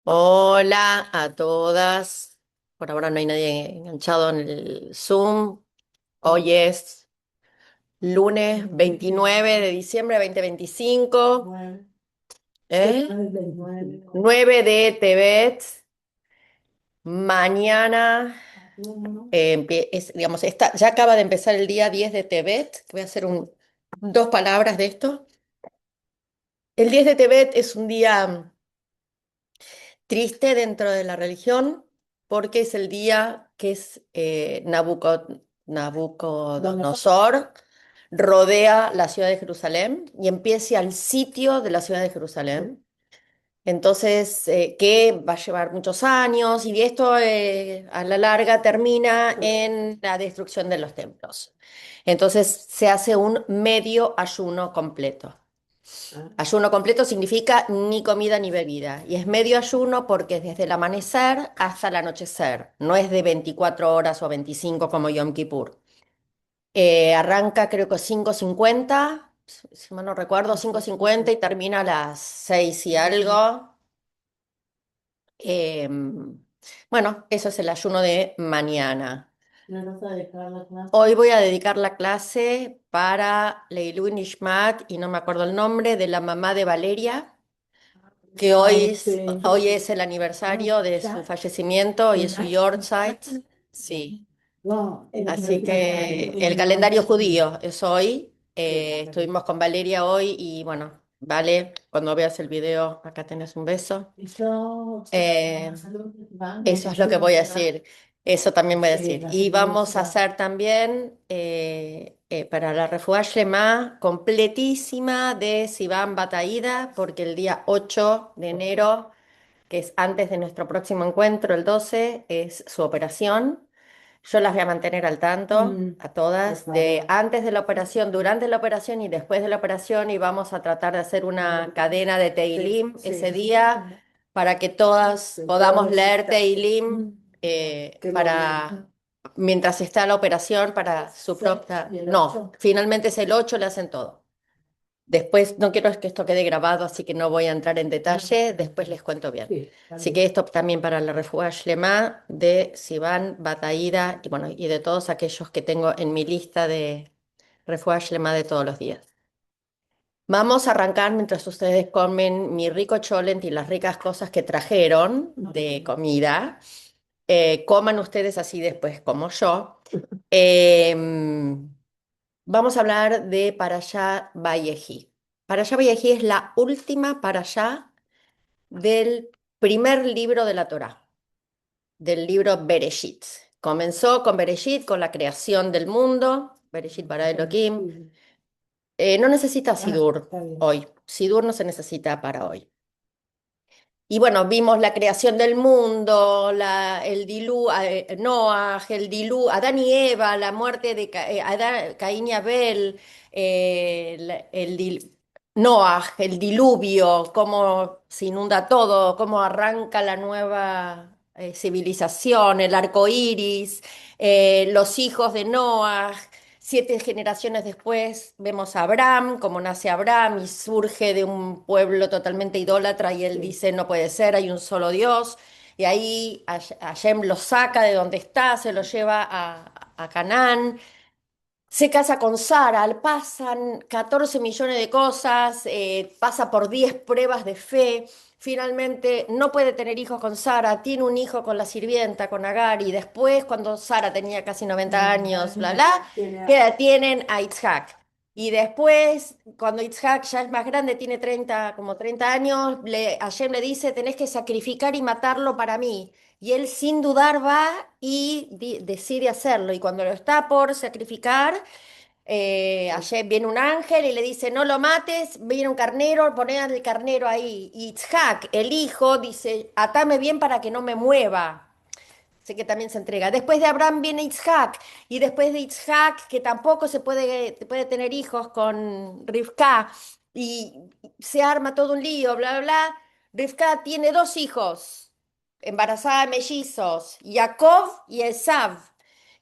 Hola a todas. Por ahora no hay nadie enganchado en el Zoom. Hoy es lunes 29 de diciembre de 2025. ¿Eh? 9 de Tebet. Mañana, digamos, ya acaba de empezar el día 10 de Tebet. Voy a hacer dos palabras de esto. El 10 de Tebet es un día triste dentro de la religión porque es el día que es Nabucodonosor rodea la ciudad de Jerusalén y empieza el sitio de la ciudad de Jerusalén. Entonces, que va a llevar muchos años y esto a la larga termina en la destrucción de los templos. Entonces, se hace un medio ayuno completo. Ayuno completo significa ni comida ni bebida. Y es medio ayuno porque es desde el amanecer hasta el anochecer. No es de 24 horas o 25 como Yom Kippur. Arranca creo que 5:50, si mal no recuerdo, 5:50 y termina a las 6 y algo. Bueno, eso es el ayuno de mañana. Hoy voy a dedicar la clase para Leilui Nishmat, y no me acuerdo el nombre, de la mamá de Valeria, que hoy es el aniversario de su fallecimiento y es su Yortzeit. Sí. Así que el calendario judío es hoy. Estuvimos con Valeria hoy y bueno, vale, cuando veas el video, acá tenés un beso. Eh, Eso es lo que voy a decir. Eso también voy a decir. Y vamos a hacer también para la Refuah Shlema completísima de Sivan Bataída, porque el día 8 de enero, que es antes de nuestro próximo encuentro, el 12 es su operación. Yo las voy a mantener al tanto, a todas, de antes de la operación, durante la operación y después de la operación, y vamos a tratar de hacer una cadena de Teilim ese día para que todas podamos leer Teilim para mientras está la operación para su propia. No, finalmente es el 8, le hacen todo. Después, no quiero que esto quede grabado, así que no voy a entrar en detalle, después les cuento bien. Así que esto también para la Refuah Shlema de Sivan Bataída y bueno, y de todos aquellos que tengo en mi lista de Refuah Shlema de todos los días. Vamos a arrancar mientras ustedes comen mi rico cholent y las ricas cosas que trajeron de comida. Coman ustedes así después como yo. Em, Vamos a hablar de Parashá Vayehi. Parashá Vayehi es la última parashá del primer libro de la Torá, del libro Bereshit. Comenzó con Bereshit, con la creación del mundo, Bereshit bara Elohim. No necesita Sidur hoy. Sidur no se necesita para hoy. Y bueno, vimos la creación del mundo, el dilú, Noah, el dilú, Adán y Eva, la muerte de Caín y Abel, Noah, el diluvio, cómo se inunda todo, cómo arranca la nueva civilización, el arco iris, los hijos de Noah. 7 generaciones después vemos a Abraham, cómo nace Abraham y surge de un pueblo totalmente idólatra y él dice, no puede ser, hay un solo Dios. Y ahí Hashem lo saca de donde está, se lo lleva a Canaán, se casa con Sara, pasan 14 millones de cosas, pasa por 10 pruebas de fe. Finalmente no puede tener hijos con Sara, tiene un hijo con la sirvienta, con Agar, y después, cuando Sara tenía casi 90 años, bla, bla, tienen a Isaac. Y después, cuando Isaac ya es más grande, tiene 30, como 30 años, Hashem le dice, tenés que sacrificar y matarlo para mí. Y él sin dudar va y decide hacerlo. Y cuando lo está por sacrificar, ayer viene un ángel y le dice, no lo mates, viene un carnero, poné al carnero ahí. Y Itzhak, el hijo, dice, atame bien para que no me mueva. Sé que también se entrega. Después de Abraham viene Itzhak, y después de Itzhak, que tampoco puede tener hijos con Rivka, y se arma todo un lío, bla, bla, bla. Rivka tiene 2 hijos, embarazada de mellizos, Jacob y Esav,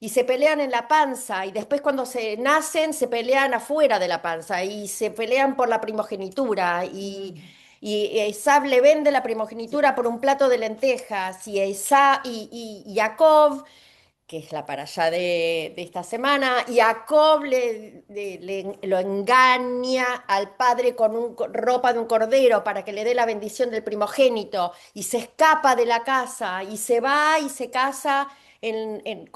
y se pelean en la panza, y después cuando se nacen se pelean afuera de la panza, y se pelean por la primogenitura, y Esav le vende la primogenitura por un plato de lentejas, y Jacob, que es la para allá de esta semana, Jacob lo engaña al padre con ropa de un cordero para que le dé la bendición del primogénito y se escapa de la casa y se va y se casa en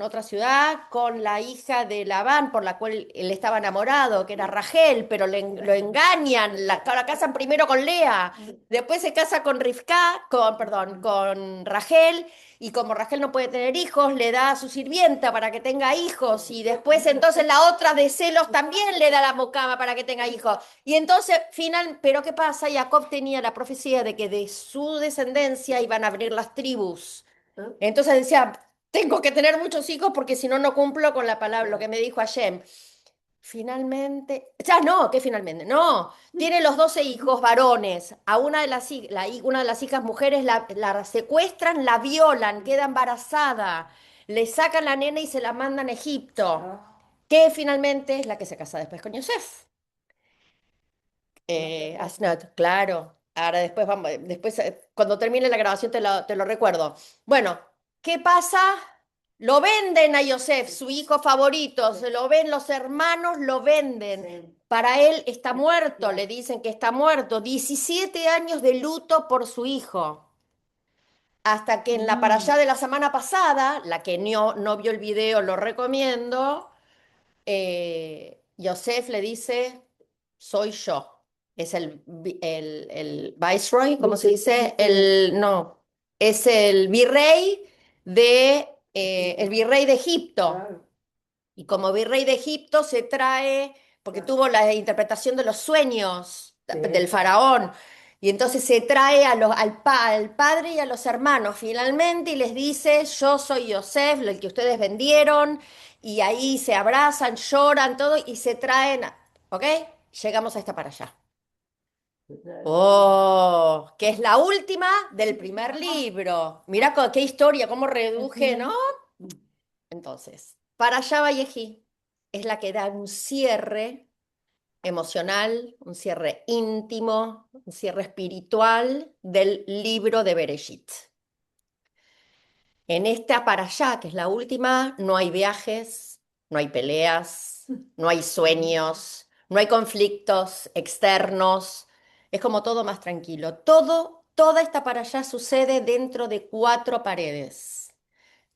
otra ciudad con la hija de Labán por la cual él estaba enamorado, que era Rachel, pero lo engañan, la casan primero con Lea, después se casa con perdón, con Rachel. Y como Rachel no puede tener hijos, le da a su sirvienta para que tenga hijos. Y después entonces la otra de celos también le da la mucama para que tenga hijos. Y entonces, pero ¿qué pasa? Jacob tenía la profecía de que de su descendencia iban a venir las tribus. Entonces decía, tengo que tener muchos hijos porque si no, no cumplo con la palabra, lo que me dijo Hashem. Finalmente, ya no, ¿qué finalmente? No, tiene los 12 hijos varones. A una de las hijas mujeres la secuestran, la violan, queda embarazada, le sacan la nena y se la mandan a Egipto, que finalmente es la que se casa después con Yosef. Asnat, claro. Ahora después vamos, después cuando termine la grabación te lo recuerdo. Bueno, ¿qué pasa? Lo venden a Yosef, su hijo favorito, se lo ven los hermanos, lo venden. Sí. Para él está muerto, le dicen que está muerto. 17 años de luto por su hijo. Hasta que en la para allá de la semana pasada, la que no vio el video, lo recomiendo, Yosef le dice, soy yo. Es el viceroy, ¿cómo se dice? No, es el virrey de Egipto. Claro. Y como virrey de Egipto se trae, porque tuvo la interpretación de los sueños del faraón, y entonces se trae al padre y a los hermanos finalmente y les dice, yo soy Yosef, el que ustedes vendieron, y ahí se abrazan, lloran, todo, y se traen, ¿ok? Llegamos a esta para allá. Oh, que es la última del primer libro. Mirá qué historia, cómo reduje, ¿no? Entonces, para allá Vallejí es la que da un cierre emocional, un cierre íntimo, un cierre espiritual del libro de Bereshit. En esta para allá, que es la última, no hay viajes, no hay peleas, no hay sueños, no hay conflictos externos, es como todo más tranquilo. Toda esta para allá sucede dentro de 4 paredes,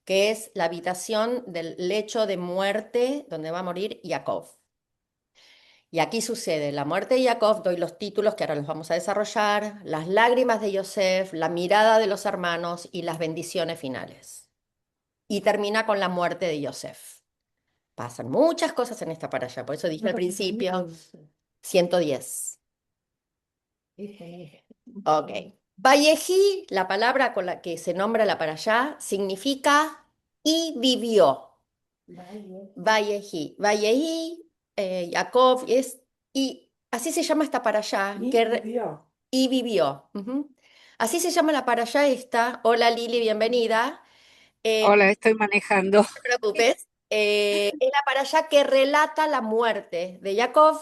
que es la habitación del lecho de muerte donde va a morir Jacob. Y aquí sucede la muerte de Jacob, doy los títulos que ahora los vamos a desarrollar, las lágrimas de Yosef, la mirada de los hermanos y las bendiciones finales. Y termina con la muerte de Yosef. Pasan muchas cosas en esta parasha, por eso dije al principio 110. Ok. Vallejí, la palabra con la que se nombra la parashá, significa y vivió. Vallejí. Vallejí, Jacob, y así se llama esta parashá. Y vivió. Ujú. Así se llama la parashá esta. Hola Lili, bienvenida. Hola, estoy manejando. No te preocupes. Es la parashá que relata la muerte de Jacob,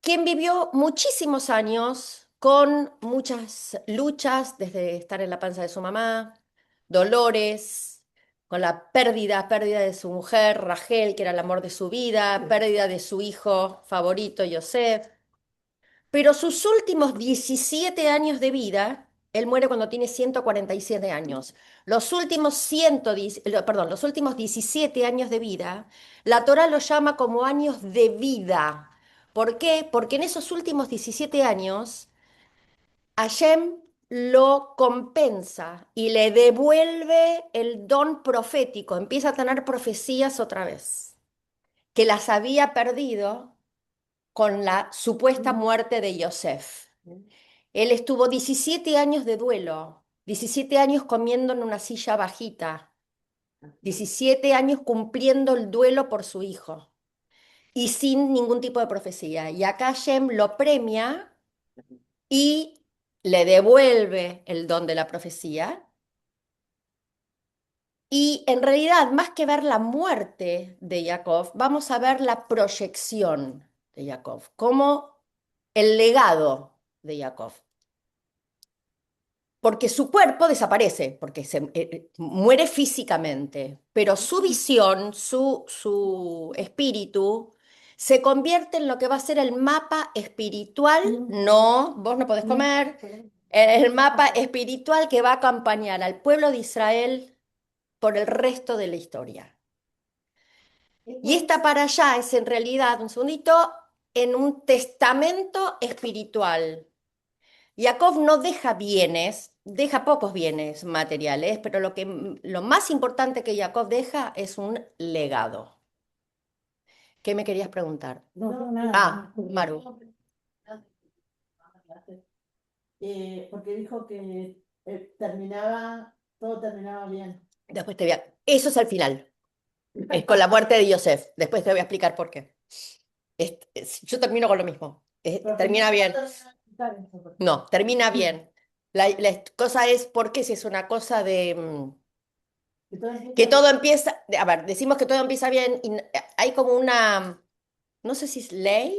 quien vivió muchísimos años con muchas luchas, desde estar en la panza de su mamá, dolores, con la pérdida de su mujer, Rachel, que era el amor de su vida, pérdida de su hijo favorito, Yosef. Pero sus últimos 17 años de vida, él muere cuando tiene 147 años. Los últimos 17 años de vida, la Torá lo llama como años de vida. ¿Por qué? Porque en esos últimos 17 años, Hashem lo compensa y le devuelve el don profético, empieza a tener profecías otra vez, que las había perdido con la supuesta muerte de Yosef. Él estuvo 17 años de duelo, 17 años comiendo en una silla bajita, 17 años cumpliendo el duelo por su hijo y sin ningún tipo de profecía. Y acá Shem lo premia y le devuelve el don de la profecía. Y en realidad, más que ver la muerte de Jacob, vamos a ver la proyección de Jacob. Cómo el legado de Jacob. Porque su cuerpo desaparece, porque muere físicamente, pero su visión, su espíritu, se convierte en lo que va a ser el mapa espiritual. No, vos no podés comer. El mapa espiritual que va a acompañar al pueblo de Israel por el resto de la historia. Y esta para allá es en realidad, un segundito, en un testamento espiritual. Jacob no deja bienes, deja pocos bienes materiales, pero lo más importante que Jacob deja es un legado. ¿Qué me querías preguntar? No, nada. Ah, Maru. Porque dijo que todo terminaba bien. Después te voy a... Eso es al final. Es con la muerte de Yosef. Después te voy a explicar por qué. Yo termino con lo mismo. Termina bien. No, termina bien. La cosa es porque si es una cosa de... que todo empieza... A ver, decimos que todo empieza bien y hay como una... No sé si es ley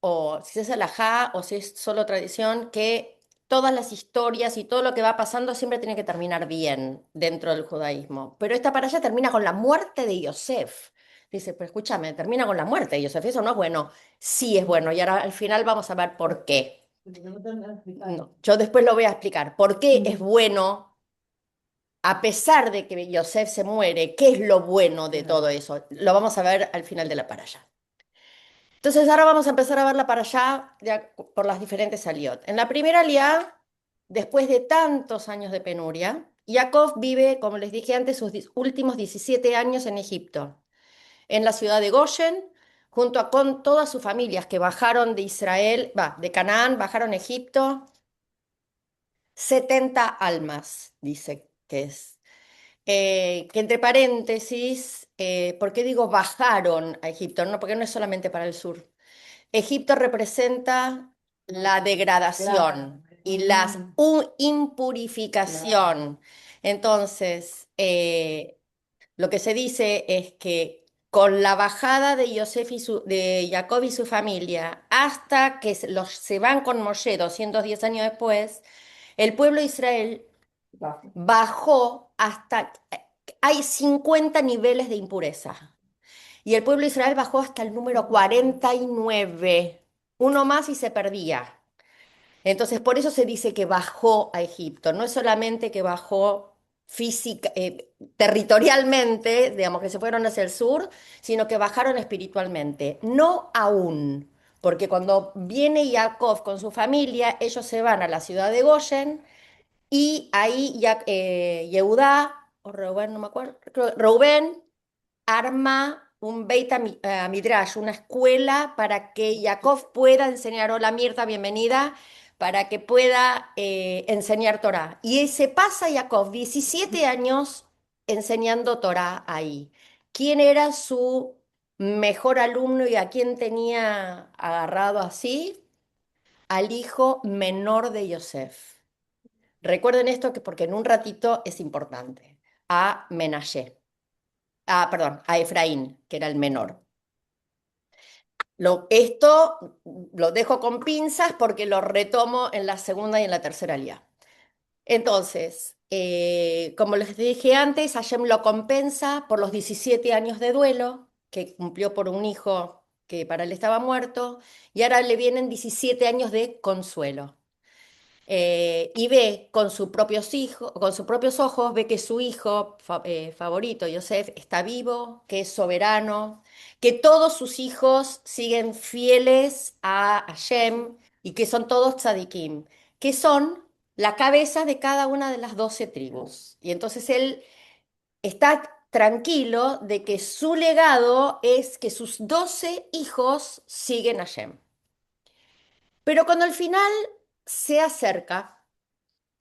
o si es alajá o si es solo tradición, que todas las historias y todo lo que va pasando siempre tiene que terminar bien dentro del judaísmo. Pero esta para allá termina con la muerte de Yosef. Dice, pero escúchame, termina con la muerte de Yosef. Eso no es bueno. Sí es bueno. Y ahora al final vamos a ver por qué. No, yo después lo voy a explicar. ¿Por qué es bueno, a pesar de que Yosef se muere? ¿Qué es lo bueno de todo eso? Lo vamos a ver al final de la parasha. Entonces ahora vamos a empezar a verla para allá por las diferentes aliot. En la primera aliá, después de tantos años de penuria, Jacob vive, como les dije antes, sus últimos 17 años en Egipto, en la ciudad de Goshen, con todas sus familias que bajaron de Israel, de Canaán, bajaron a Egipto. 70 almas, dice que es. Que entre paréntesis, ¿por qué digo bajaron a Egipto? No, porque no es solamente para el sur. Egipto representa la degradación y la impurificación. Entonces, lo que se dice es que con la bajada de de Jacob y su familia, hasta que se van con Moshe 210 años después, el pueblo de Israel bajó hasta... Hay 50 niveles de impureza. Y el pueblo de Israel bajó hasta el número 49. Uno más y se perdía. Entonces, por eso se dice que bajó a Egipto. No es solamente que bajó territorialmente, digamos que se fueron hacia el sur, sino que bajaron espiritualmente. No aún, porque cuando viene Jacob con su familia, ellos se van a la ciudad de Goshen y ahí ya, Yehudá, o Reuben, no me acuerdo, Reuben arma un Midrash, una escuela para que Jacob pueda enseñar, hola Mirta, bienvenida, para que pueda enseñar Torah. Y se pasa Jacob 17 años enseñando Torah ahí. ¿Quién era su mejor alumno y a quién tenía agarrado así? Al hijo menor de Yosef. Recuerden esto porque en un ratito es importante. A Menashe. Perdón, a Efraín, que era el menor. Esto lo dejo con pinzas porque lo retomo en la segunda y en la tercera alía. Entonces, como les dije antes, Hashem lo compensa por los 17 años de duelo que cumplió por un hijo que para él estaba muerto, y ahora le vienen 17 años de consuelo. Y ve con sus propios ojos, ve que su hijo favorito, Yosef, está vivo, que es soberano, que todos sus hijos siguen fieles a Hashem y que son todos tzadikim, que son la cabeza de cada una de las 12 tribus. Y entonces él está tranquilo de que su legado es que sus 12 hijos siguen a Hashem. Pero cuando al final se acerca,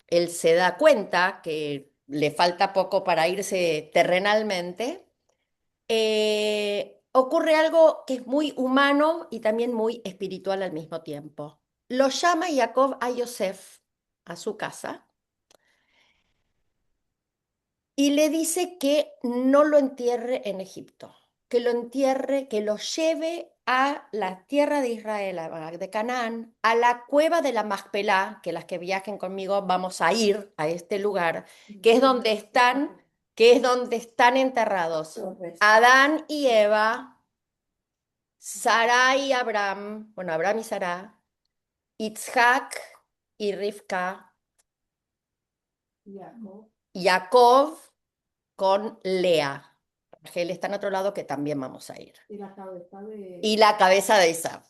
él se da cuenta que le falta poco para irse terrenalmente, ocurre algo que es muy humano y también muy espiritual al mismo tiempo. Lo llama Jacob a Yosef a su casa y le dice que no lo entierre en Egipto, que lo entierre, que lo lleve a la tierra de Israel, de Canaán, a la cueva de la Macpelá, que las que viajen conmigo vamos a ir a este lugar, que es donde están, que es donde están enterrados Adán y Eva, Sara y Abraham, bueno, Abraham y Sara, Isaac y Rivka, Jacob con Lea. Rachel está en otro lado que también vamos a ir. Y la cabeza de Esaú.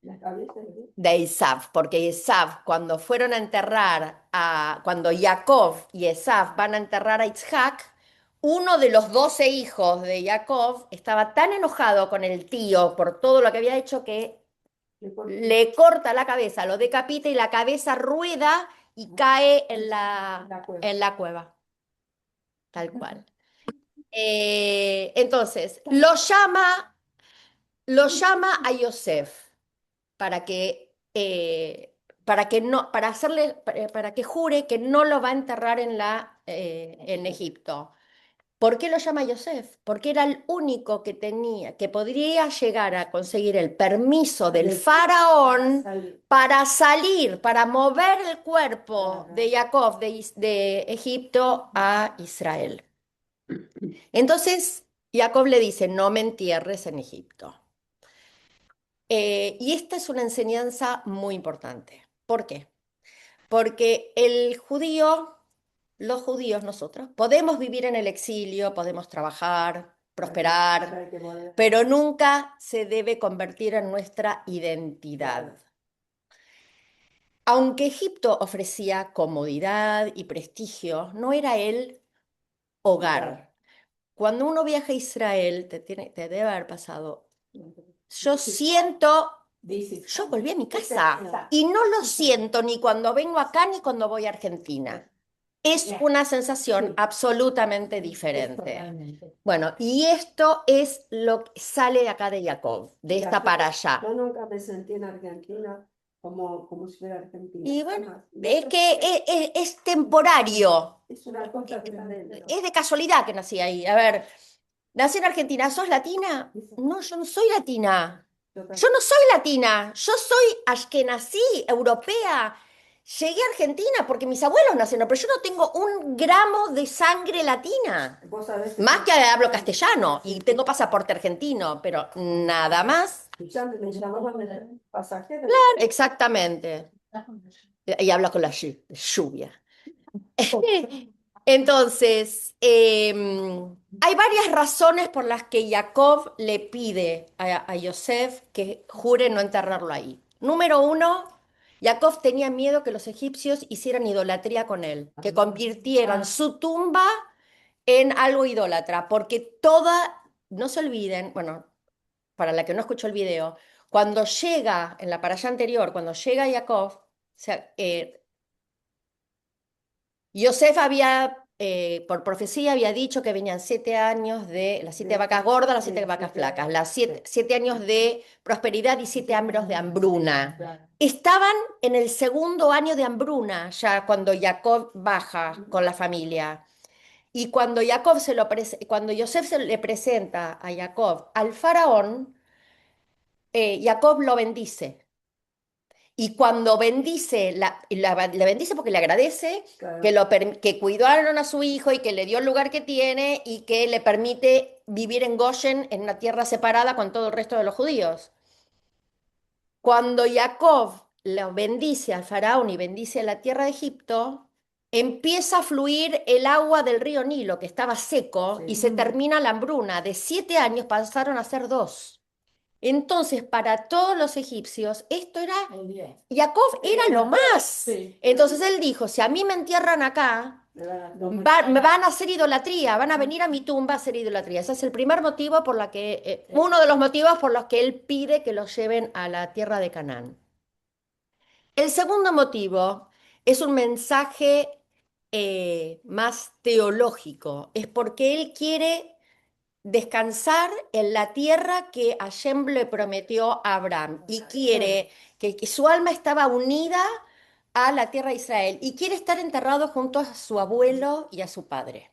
De Esaú, porque Esaú, cuando fueron a enterrar cuando Jacob y Esaú van a enterrar a Isaac, uno de los 12 hijos de Jacob estaba tan enojado con el tío por todo lo que había hecho que le corta la cabeza, lo decapita y la cabeza rueda y cae en la cueva. Tal cual. Entonces, lo llama a Yosef para para que jure que no lo va a enterrar en Egipto. ¿Por qué lo llama a Yosef? Porque era el único que podría llegar a conseguir el permiso del faraón para salir, para mover el cuerpo de Jacob de Egipto a Israel. Entonces, Jacob le dice, no me entierres en Egipto. Y esta es una enseñanza muy importante. ¿Por qué? Porque los judíos nosotros, podemos vivir en el exilio, podemos trabajar, prosperar, pero nunca se debe convertir en nuestra identidad. Aunque Egipto ofrecía comodidad y prestigio, no era el hogar. Cuando uno viaja a Israel, te debe haber pasado. Yo volví a mi casa y no lo siento ni cuando vengo acá ni cuando voy a Argentina. Es una sensación absolutamente diferente. Bueno, y esto es lo que sale de acá de Jacob, de esta para allá. Yo nunca me sentí en Argentina como si fuera Argentina. Y bueno, es que es temporario. Es una cosa que está dentro. Es de casualidad que nací ahí. A ver, nací en Argentina. ¿Sos latina? No, yo no soy latina. Yo no soy latina. Yo soy ashkenazí, europea. Llegué a Argentina porque mis abuelos nacieron, pero yo no tengo un gramo de sangre latina. Más que hablo castellano y tengo pasaporte argentino, pero nada más. Me llamaban pasajero. Exactamente. Y habla con la lluvia. Entonces, hay varias razones por las que Jacob le pide a Yosef que jure no enterrarlo ahí. Número uno, Jacob tenía miedo que los egipcios hicieran idolatría con él, que convirtieran su tumba en algo idólatra, porque no se olviden, bueno, para la que no escuchó el video, cuando llega, en la parasha anterior, cuando llega Jacob, o sea, Yosef por profecía, había dicho que venían 7 años de las 7 vacas gordas, las 7 vacas flacas, las 7 años de prosperidad y 7 años de hambruna. Estaban en el segundo año de hambruna, ya cuando Jacob baja con la familia. Y cuando Yosef se le presenta a Jacob al faraón, Jacob lo bendice. Y cuando bendice, le bendice porque le agradece Claro. que cuidaron a su hijo y que le dio el lugar que tiene y que le permite vivir en Goshen, en una tierra separada con todo el resto de los judíos. Cuando Jacob lo bendice al faraón y bendice a la tierra de Egipto, empieza a fluir el agua del río Nilo, que estaba seco, Sí. y se termina la hambruna. De 7 años pasaron a ser 2. Entonces, para todos los egipcios, Jacob era lo más. Sí. Entonces él dijo, si a mí me entierran acá, me van a hacer idolatría, van a venir a mi tumba a hacer idolatría. Ese es el primer motivo uno de los motivos por los que él pide que los lleven a la tierra de Canaán. El segundo motivo es un mensaje más teológico, es porque él quiere descansar en la tierra que Hashem le prometió a Abraham y quiere que su alma estaba unida a la tierra de Israel y quiere estar enterrado junto a su abuelo y a su padre.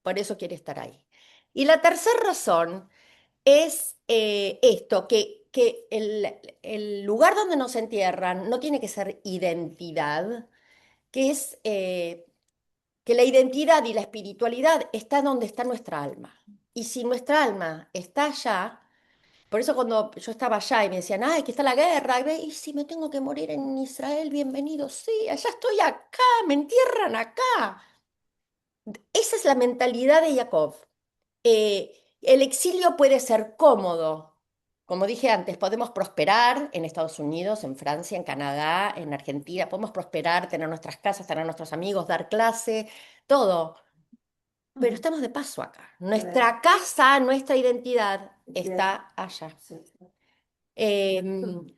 Por eso quiere estar ahí. Y la tercera razón es esto, que que el lugar donde nos entierran no tiene que ser identidad, que es que la identidad y la espiritualidad está donde está nuestra alma. Y si nuestra alma está allá, por eso cuando yo estaba allá y me decían, ay, que está la guerra, y si me tengo que morir en Israel, bienvenido, sí, allá estoy acá, me entierran acá. Esa es la mentalidad de Jacob. El exilio puede ser cómodo. Como dije antes, podemos prosperar en Estados Unidos, en Francia, en Canadá, en Argentina, podemos prosperar, tener nuestras casas, tener nuestros amigos, dar clase, todo. Pero estamos de paso acá. Nuestra casa, nuestra identidad está allá.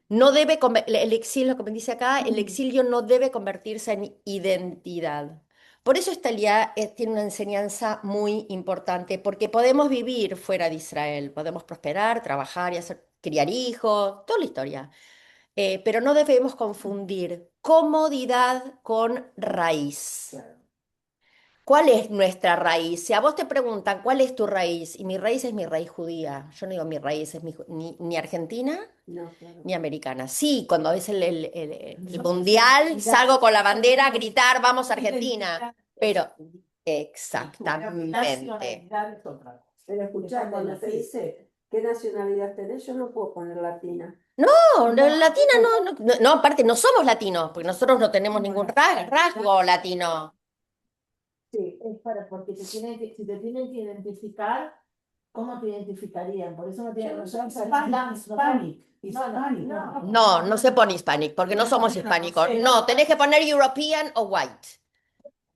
No debe, el exilio, como dice acá, el exilio no debe convertirse en identidad. Por eso esta liá tiene una enseñanza muy importante, porque podemos vivir fuera de Israel, podemos prosperar, trabajar y hacer, criar hijos, toda la historia. Pero no debemos confundir comodidad con raíz. ¿Cuál es nuestra raíz? Si a vos te preguntan cuál es tu raíz, y mi raíz es mi raíz judía, yo no digo mi raíz es ni argentina No, claro. ni americana. Sí, cuando es el mundial, salgo con la bandera a gritar, vamos Argentina. Pero, exactamente. Nacionalidad es otra cosa. Pero escuchá, cuando te dice qué nacionalidad tenés, yo no puedo poner latina. No, latina no, aparte no somos latinos, porque nosotros no tenemos ningún rasgo latino. Sí, es porque si te tienen que identificar, ¿cómo te identificarían? Por eso no tienen Hispanic. No se pone hispanic, porque no somos hispánicos. No, tenés que poner European o white.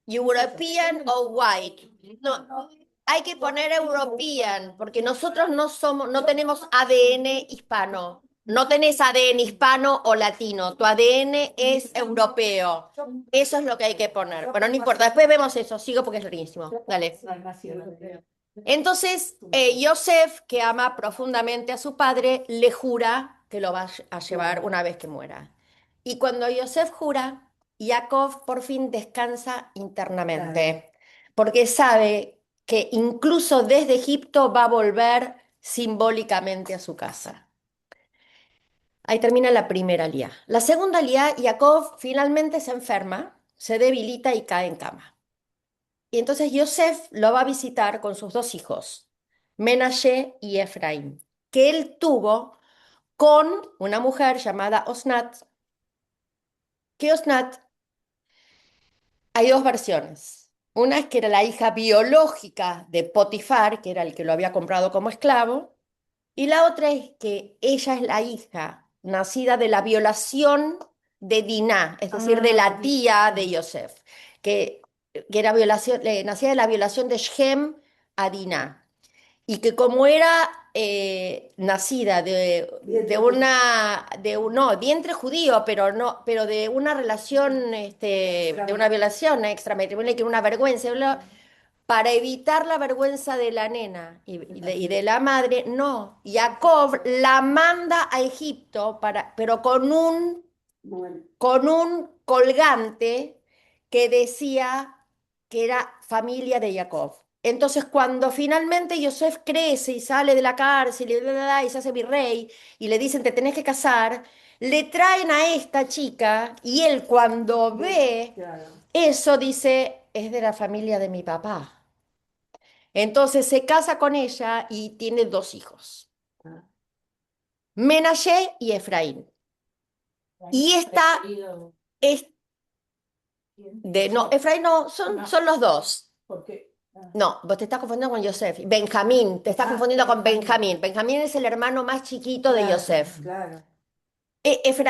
European o white. No, hay que poner European, porque nosotros no tenemos ADN hispano. No tenés ADN hispano o latino. Tu ADN es europeo. Eso es lo que hay que poner. Pero no importa, después vemos eso. Sigo porque es larguísimo. Dale. Entonces, Yosef, que ama profundamente a su padre, le jura que lo va a llevar una vez que muera. Y cuando Yosef jura, Jacob por fin descansa internamente, porque sabe que incluso desde Egipto va a volver simbólicamente a su casa. Ahí termina la primera liá. La segunda liá, Jacob finalmente se enferma, se debilita y cae en cama. Y entonces Yosef lo va a visitar con sus dos hijos, Menashe y Efraín, que él tuvo con una mujer llamada Osnat, que Osnat hay dos versiones. Una es que era la hija biológica de Potifar, que era el que lo había comprado como esclavo, y la otra es que ella es la hija nacida de la violación de Diná, es decir, de la tía de Yosef, que era nacida de la violación de Shem a Diná y que como era nacida no, vientre judío, pero no, pero de una relación, de una violación extramatrimonial, que era una vergüenza, para evitar la vergüenza de la nena y de la madre, no, Jacob la manda a Egipto pero Bueno, con un colgante que decía que era familia de Jacob. Entonces, cuando finalmente Yosef crece y sale de la cárcel y se hace virrey y le dicen te tenés que casar, le traen a esta chica y él cuando ve claro. eso dice es de la familia de mi papá. Entonces se casa con ella y tiene dos hijos, Ah, Menashe y Efraín. Y esta es no, Efraín no, son los dos. ¿Por qué? No, vos te estás confundiendo con Yosef. Benjamín, te estás confundiendo con Benjamín. Benjamín es el hermano más chiquito de Yosef. claro.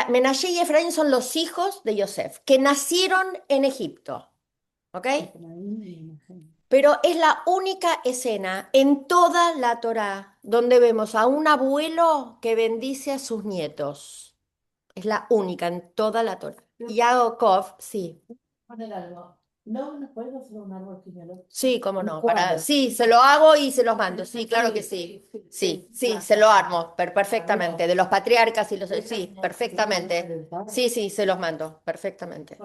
Menashe y Efraín son los hijos de Yosef, que nacieron en Egipto. ¿Ok? Pero es la única escena en toda la Torá donde vemos a un abuelo que bendice a sus nietos. Es la única en toda la Torá. Y Jacob, sí. Poner algo. No, no puedo hacer un árbol genealógico. Sí, cómo no. ¿Cuándo? Sí, se lo hago y se los mando. Sí, claro que sí. Sí, se lo armo perfectamente. De los patriarcas y los... Sí, perfectamente. Sí, se los mando perfectamente.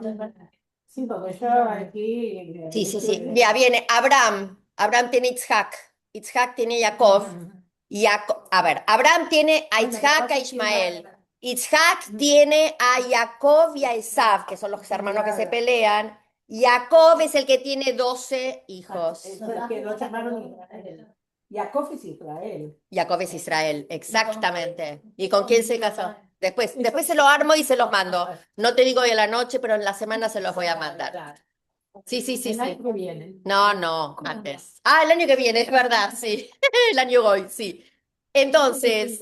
Sí, porque yo aquí. Sí. Ya viene Abraham. Abraham tiene Isaac. Isaac tiene Jacob. A ver, Abraham tiene a Isaac, a Ismael. Isaac tiene a Jacob y a Esav, que son los hermanos que se pelean. Jacob es el que tiene 12 hijos. Que lo llamaron Israel. Jacob es Israel. Jacob es Israel, exactamente. ¿Y con quién se casó? Después se lo armo y se los mando. No te digo hoy a la noche, pero en la semana se los voy a mandar. Sí, sí, sí, El sí. año que viene. No, antes. Ah, el año que viene, es verdad, sí. El año hoy, sí. Entonces,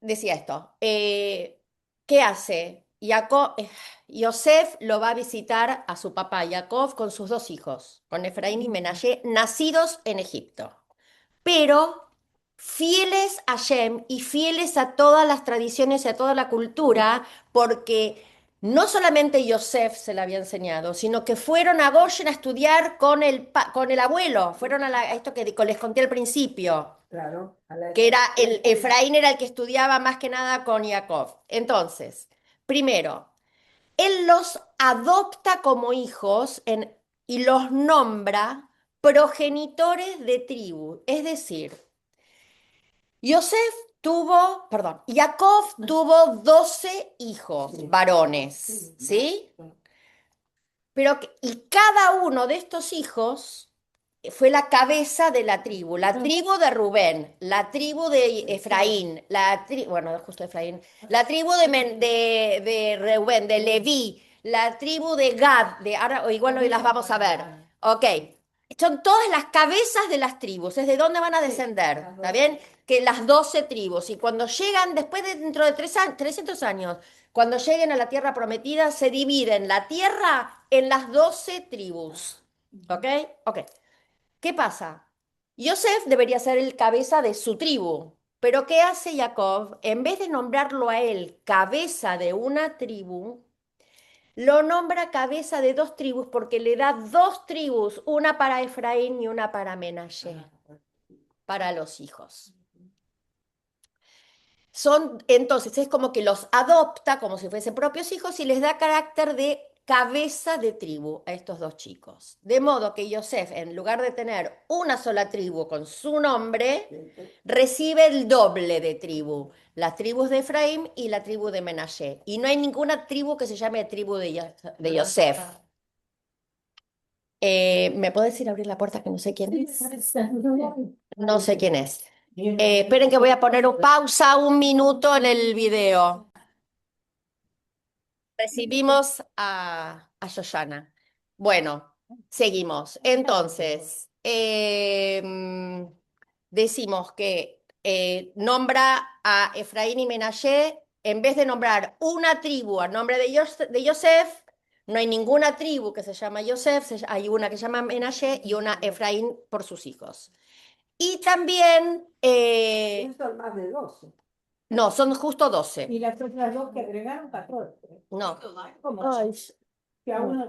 decía esto. ¿Qué hace? Yosef lo va a visitar a su papá Jacob con sus dos hijos, con Efraín y Menashe, nacidos en Egipto, pero fieles a Shem y fieles a todas las tradiciones y a toda la cultura, porque no solamente Yosef se la había enseñado, sino que fueron a Goshen a estudiar con el abuelo, fueron a esto que les conté al principio, Claro, que era Efraín era el que estudiaba más que nada con Jacob. Entonces, primero, él los adopta como hijos y los nombra progenitores de tribu, es decir, Jacob tuvo 12 hijos varones, ¿sí? Y cada uno de estos hijos fue la cabeza de la tribu de Rubén, la tribu de Efraín, bueno, justo Efraín, la tribu de Rubén, de Leví, la tribu de Gad, ahora o igual hoy las vamos a ver. Ok, son todas las cabezas de las tribus, es de dónde van a descender, ¿está bien? Que las 12 tribus, y cuando llegan, después de dentro de 300 años, cuando lleguen a la tierra prometida, se dividen la tierra en las 12 tribus. ¿Ok? Ok. ¿Qué pasa? Yosef debería ser el cabeza de su tribu, pero ¿qué hace Jacob? En vez de nombrarlo a él cabeza de una tribu, lo nombra cabeza de dos tribus porque le da dos tribus, una para Efraín y una para Menashe, para los hijos. Entonces es como que los adopta como si fuesen propios hijos y les da carácter de cabeza de tribu a estos dos chicos. De modo que Yosef, en lugar de tener una sola tribu con su nombre, recibe el doble de tribu, las tribus de Efraín y la tribu de Menashe. Y no hay ninguna tribu que se llame tribu de Yosef. ¿Me puedes ir a abrir la puerta que no sé quién es? No sé quién es. Esperen que voy a poner pausa un minuto en el video. Recibimos a Shoshana. Bueno, seguimos. Entonces, decimos que nombra a Efraín y Menashe, en vez de nombrar una tribu a nombre de Yosef, no hay ninguna tribu que se llama Yosef, hay una que se llama Menashe y una Efraín por sus hijos. Y también, son más de 12. no, son justo 12. Y las otras dos que agregaron 14. No. ¿Cómo? Ay, Que a uno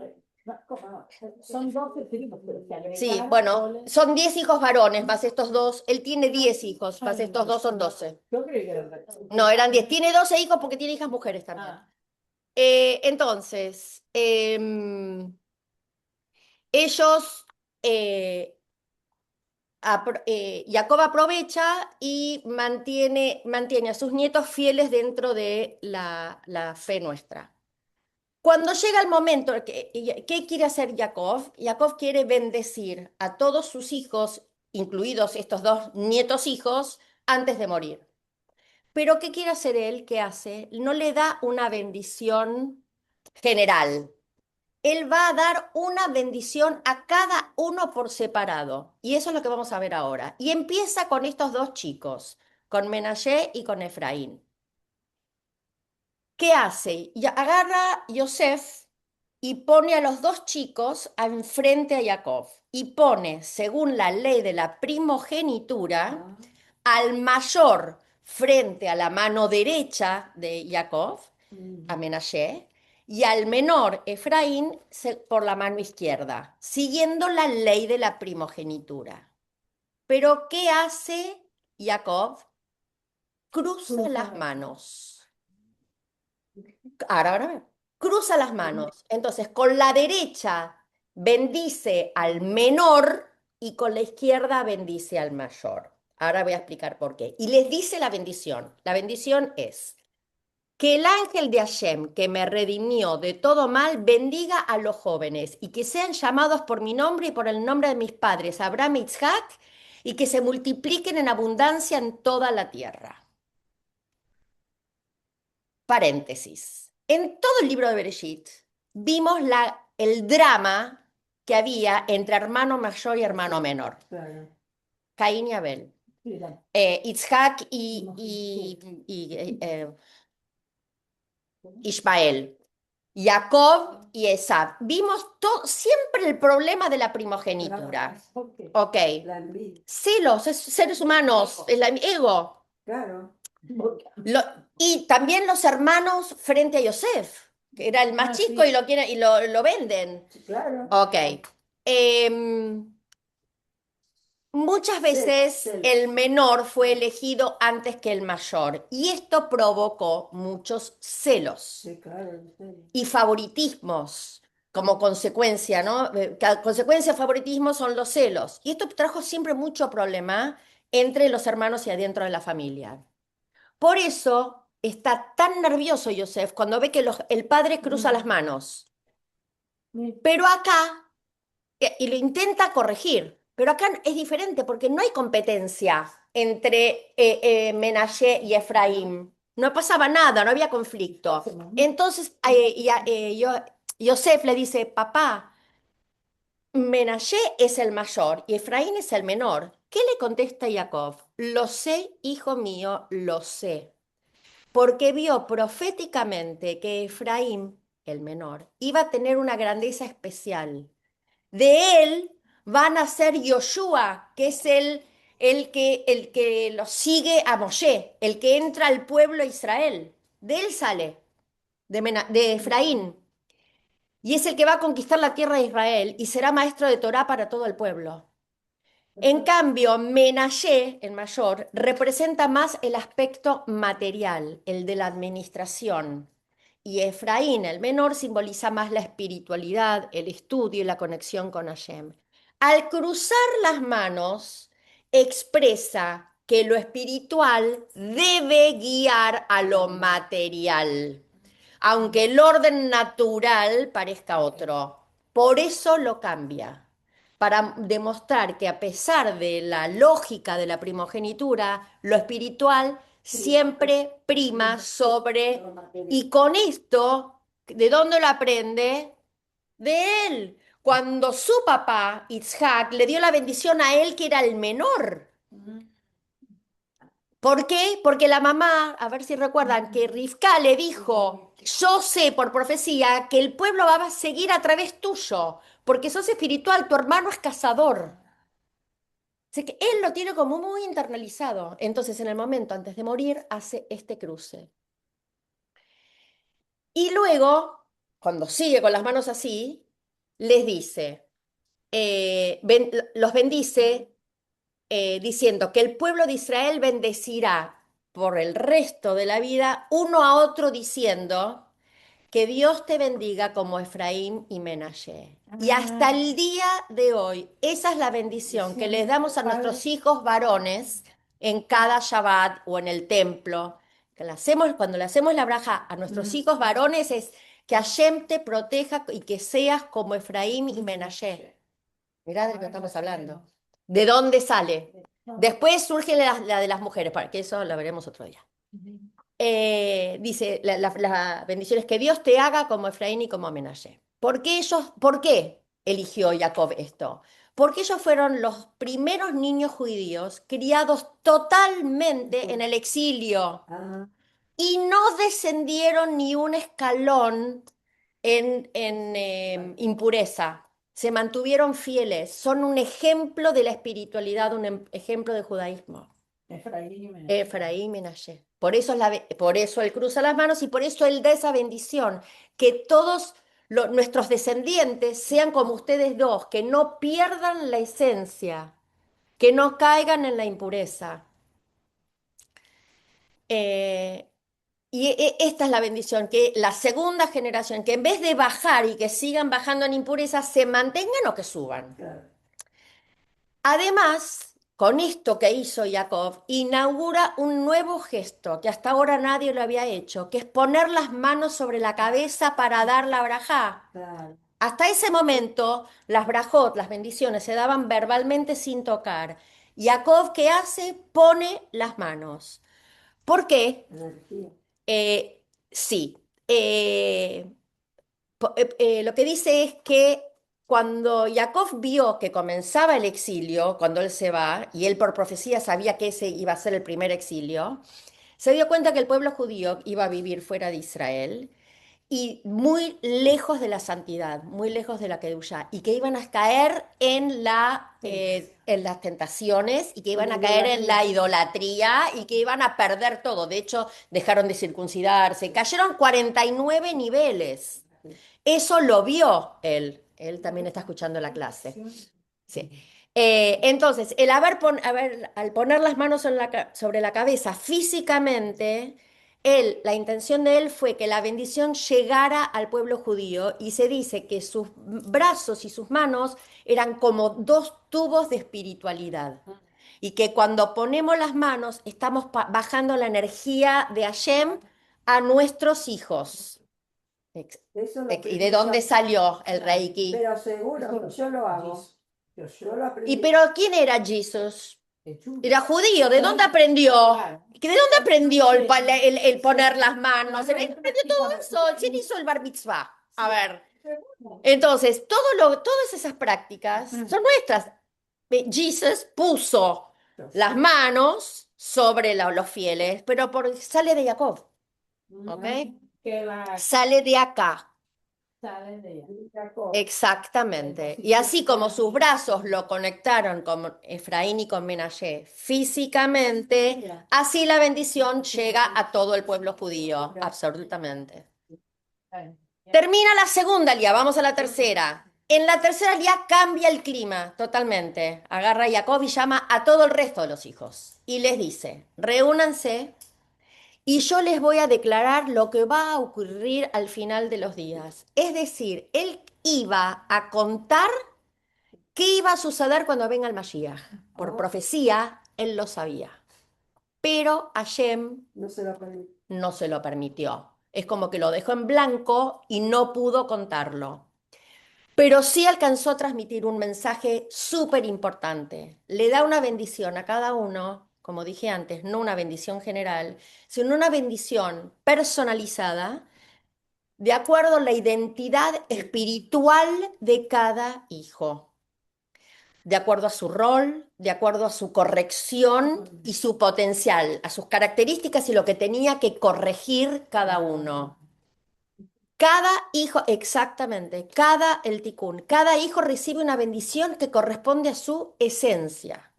son 12 tribus, pero que agregaron. sí, bueno, son 10 hijos varones, más estos dos. Él tiene 10 hijos, más estos dos son 12. Yo creí que eran No, eran 10. Tiene 12 hijos porque tiene hijas mujeres también. Entonces, ellos, Jacob aprovecha y mantiene a sus nietos fieles dentro de la fe nuestra. Cuando llega el momento, ¿qué quiere hacer Jacob? Jacob quiere bendecir a todos sus hijos, incluidos estos dos nietos hijos, antes de morir. Pero ¿qué quiere hacer él? ¿Qué hace? No le da una bendición general. Él va a dar una bendición a cada uno por separado. Y eso es lo que vamos a ver ahora. Y empieza con estos dos chicos, con Menashe y con Efraín. ¿Qué hace? Agarra Yosef y pone a los dos chicos enfrente a Jacob. Y pone, según la ley de la primogenitura, al mayor frente a la mano derecha de Jacob, a Menashe, y al menor Efraín por la mano izquierda, siguiendo la ley de la primogenitura. Pero ¿qué hace Jacob? Cruza las manos. Ahora, cruza las manos. Entonces, con la derecha bendice al menor y con la izquierda bendice al mayor. Ahora voy a explicar por qué. Y les dice la bendición. La bendición es que el ángel de Hashem, que me redimió de todo mal, bendiga a los jóvenes y que sean llamados por mi nombre y por el nombre de mis padres, Abraham y Isaac, y que se multipliquen en abundancia en toda la tierra. Paréntesis. En todo el libro de Bereshit vimos el drama que había entre hermano mayor y hermano menor. Claro. Caín y Abel. Sí, Isaac Ismael. Jacob y Esab. Vimos siempre el problema de la primogenitura. Ok. La envidia. Celos, seres humanos, el ego. Claro. Y también los hermanos frente a Yosef, que era el más chico sí. y lo venden. Claro. Ok. Muchas veces el menor fue elegido antes que el mayor y esto provocó muchos celos Sí, claro, sí. y favoritismos como consecuencia, ¿no? Consecuencia de favoritismo son los celos y esto trajo siempre mucho problema entre los hermanos y adentro de la familia. Por eso está tan nervioso Yosef cuando ve que el padre cruza las manos. Pero acá, y lo intenta corregir, pero acá es diferente porque no hay competencia entre Menashe y Efraín. No pasaba nada, no había conflicto. Entonces Yosef le dice, papá, Menashe es el mayor y Efraín es el menor. ¿Qué le contesta Jacob? Lo sé, hijo mío, lo sé. Porque vio proféticamente que Efraín, el menor, iba a tener una grandeza especial. De él va a nacer Yoshua, que es el que lo sigue a Moshe, el que entra al pueblo de Israel. De él sale, de Efraín. Y es el que va a conquistar la tierra de Israel y será maestro de Torá para todo el pueblo. En cambio, Menashe, el mayor, representa más el aspecto material, el de la administración. Y Efraín, el menor, simboliza más la espiritualidad, el estudio y la conexión con Hashem. Al cruzar las manos, expresa que lo espiritual debe guiar a lo material, aunque el orden natural parezca otro. Por eso lo cambia, para demostrar que a pesar de la lógica de la primogenitura, lo espiritual siempre prima sobre... Y con esto, ¿de dónde lo aprende? De él. Cuando su papá, Isaac, le dio la bendición a él, que era el menor. ¿Por qué? Porque la mamá, a ver si recuerdan, que Rivka le dijo, yo sé por profecía que el pueblo va a seguir a través tuyo, porque sos espiritual, tu hermano es cazador. Así que él lo tiene como muy internalizado. Entonces, en el momento antes de morir, hace este cruce. Y luego, cuando sigue con las manos así, les dice, los bendice diciendo que el pueblo de Israel bendecirá por el resto de la vida uno a otro diciendo que Dios te bendiga como Efraín y Menashe. Y hasta el día de hoy, esa es la bendición que les damos a nuestros hijos varones en cada Shabbat o en el templo. Cuando le hacemos la braja a nuestros hijos varones es que Hashem te proteja y que seas como Efraín y Menashe. Mirá de lo que estamos hablando. ¿De dónde sale? Después surge la de las mujeres, para que eso lo veremos otro día. Dice la bendición es que Dios te haga como Efraín y como Menashe. ¿Por qué eligió Jacob esto? Porque ellos fueron los primeros niños judíos criados totalmente en el exilio y no descendieron ni un escalón en impureza. Se mantuvieron fieles, son un ejemplo de la espiritualidad, un ejemplo del judaísmo. Efraín y Menashe. Por eso él cruza las manos y por eso él da esa bendición, que todos nuestros descendientes sean como ustedes dos, que no pierdan la esencia, que no caigan en la impureza. Y esta es la bendición, que la segunda generación, que en vez de bajar y que sigan bajando en impureza, se mantengan o que suban. Claro. Además, con esto que hizo Jacob, inaugura un nuevo gesto que hasta ahora nadie lo había hecho, que es poner las manos sobre la cabeza para dar la brajá. Claro. Hasta ese momento, las brajot, las bendiciones, se daban verbalmente sin tocar. Jacob, ¿qué hace? Pone las manos. ¿Por qué? Energía. Sí. Lo que dice es que cuando Jacob vio que comenzaba el exilio, cuando él se va, y él por profecía sabía que ese iba a ser el primer exilio, se dio cuenta que el pueblo judío iba a vivir fuera de Israel y muy lejos de la santidad, muy lejos de la Kedushá, y que iban a caer en las tentaciones y que iban a caer en la idolatría y que iban a perder todo. De hecho, dejaron de circuncidarse, cayeron 49 niveles. Eso lo vio él. Él también está escuchando la clase. Sí. Entonces, al poner las manos sobre la cabeza físicamente, la intención de él fue que la bendición llegara al pueblo judío y se dice que sus brazos y sus manos eran como dos tubos de espiritualidad. Y que cuando ponemos las manos estamos bajando la energía de Hashem a nuestros hijos. Eso lo ¿Y aprendí de dónde yo. salió el Reiki? Pero seguro, yo lo hago. Yo lo ¿Y aprendí. pero quién era Jesús? Era judío. ¿De dónde aprendió? ¿De dónde aprendió el poner las manos? ¿De dónde aprendió todo eso? ¿Quién hizo el bar mitzvah? A ver. Entonces, todas esas prácticas son nuestras. Jesús puso las manos sobre los fieles, pero sale de Jacob, ¿ok? Sale de acá. Exactamente. Y así como sus brazos lo conectaron con Efraín y con Menashe físicamente, así la bendición llega a todo el pueblo judío, absolutamente. Termina la segunda lía, vamos a la tercera. En la tercera lía cambia el clima totalmente. Agarra a Jacob y llama a todo el resto de los hijos y les dice, reúnanse y yo les voy a declarar lo que va a ocurrir al final de los días. Es decir, él iba a contar qué iba a suceder cuando venga el Mashiach. Por profecía, él lo sabía. Pero Hashem No se lo aprendí. no se lo permitió. Es como que lo dejó en blanco y no pudo contarlo. Pero sí alcanzó a transmitir un mensaje súper importante. Le da una bendición a cada uno, como dije antes, no una bendición general, sino una bendición personalizada de acuerdo a la identidad espiritual de cada hijo, de acuerdo a su rol, de acuerdo a su corrección y su potencial, a sus características y lo que tenía que corregir cada uno. Cada hijo, exactamente, el tikkun, cada hijo recibe una bendición que corresponde a su esencia.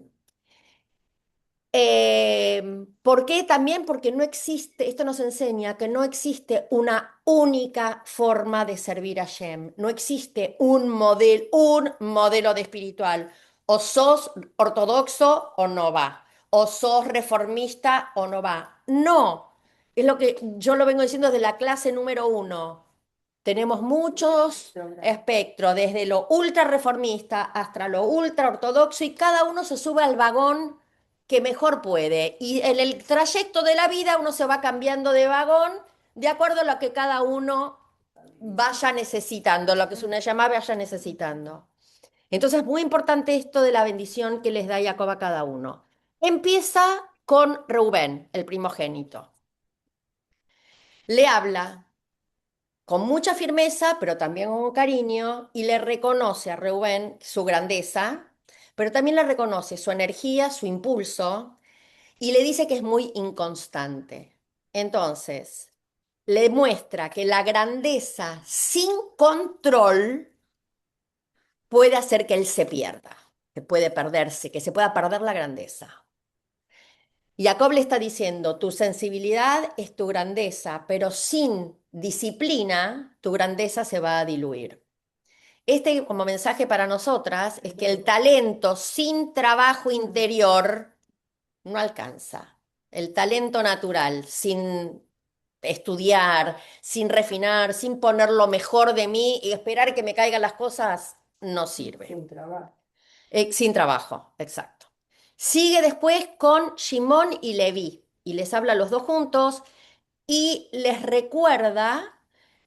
¿Por qué? También porque no existe, esto nos enseña que no existe una única forma de servir a Shem, no existe un modelo de espiritual. O sos ortodoxo o no va, o sos reformista o no va. No, es lo que yo lo vengo diciendo desde la clase número 1. Tenemos muchos espectros, desde lo ultra reformista hasta lo ultra ortodoxo, y cada uno se sube al vagón que mejor puede. Y en el trayecto de la vida uno se va cambiando de vagón de acuerdo a lo que cada uno vaya necesitando, lo que una llama vaya necesitando. Entonces es muy importante esto de la bendición que les da Jacob a cada uno. Empieza con Reubén, el primogénito. Le habla con mucha firmeza, pero también con cariño, y le reconoce a Reubén su grandeza, pero también le reconoce su energía, su impulso, y le dice que es muy inconstante. Entonces, le muestra que la grandeza sin control puede hacer que él se pierda, que puede perderse, que se pueda perder la grandeza. Jacob le está diciendo, tu sensibilidad es tu grandeza, pero sin disciplina, tu grandeza se va a diluir. Este como mensaje para nosotras es que el talento sin trabajo interior no alcanza. El talento natural, sin estudiar, sin refinar, sin poner lo mejor de mí y esperar que me caigan las cosas, no sirve. Sin trabajo. Sin trabajo, exacto. Sigue después con Shimón y Leví, y les habla a los dos juntos y les recuerda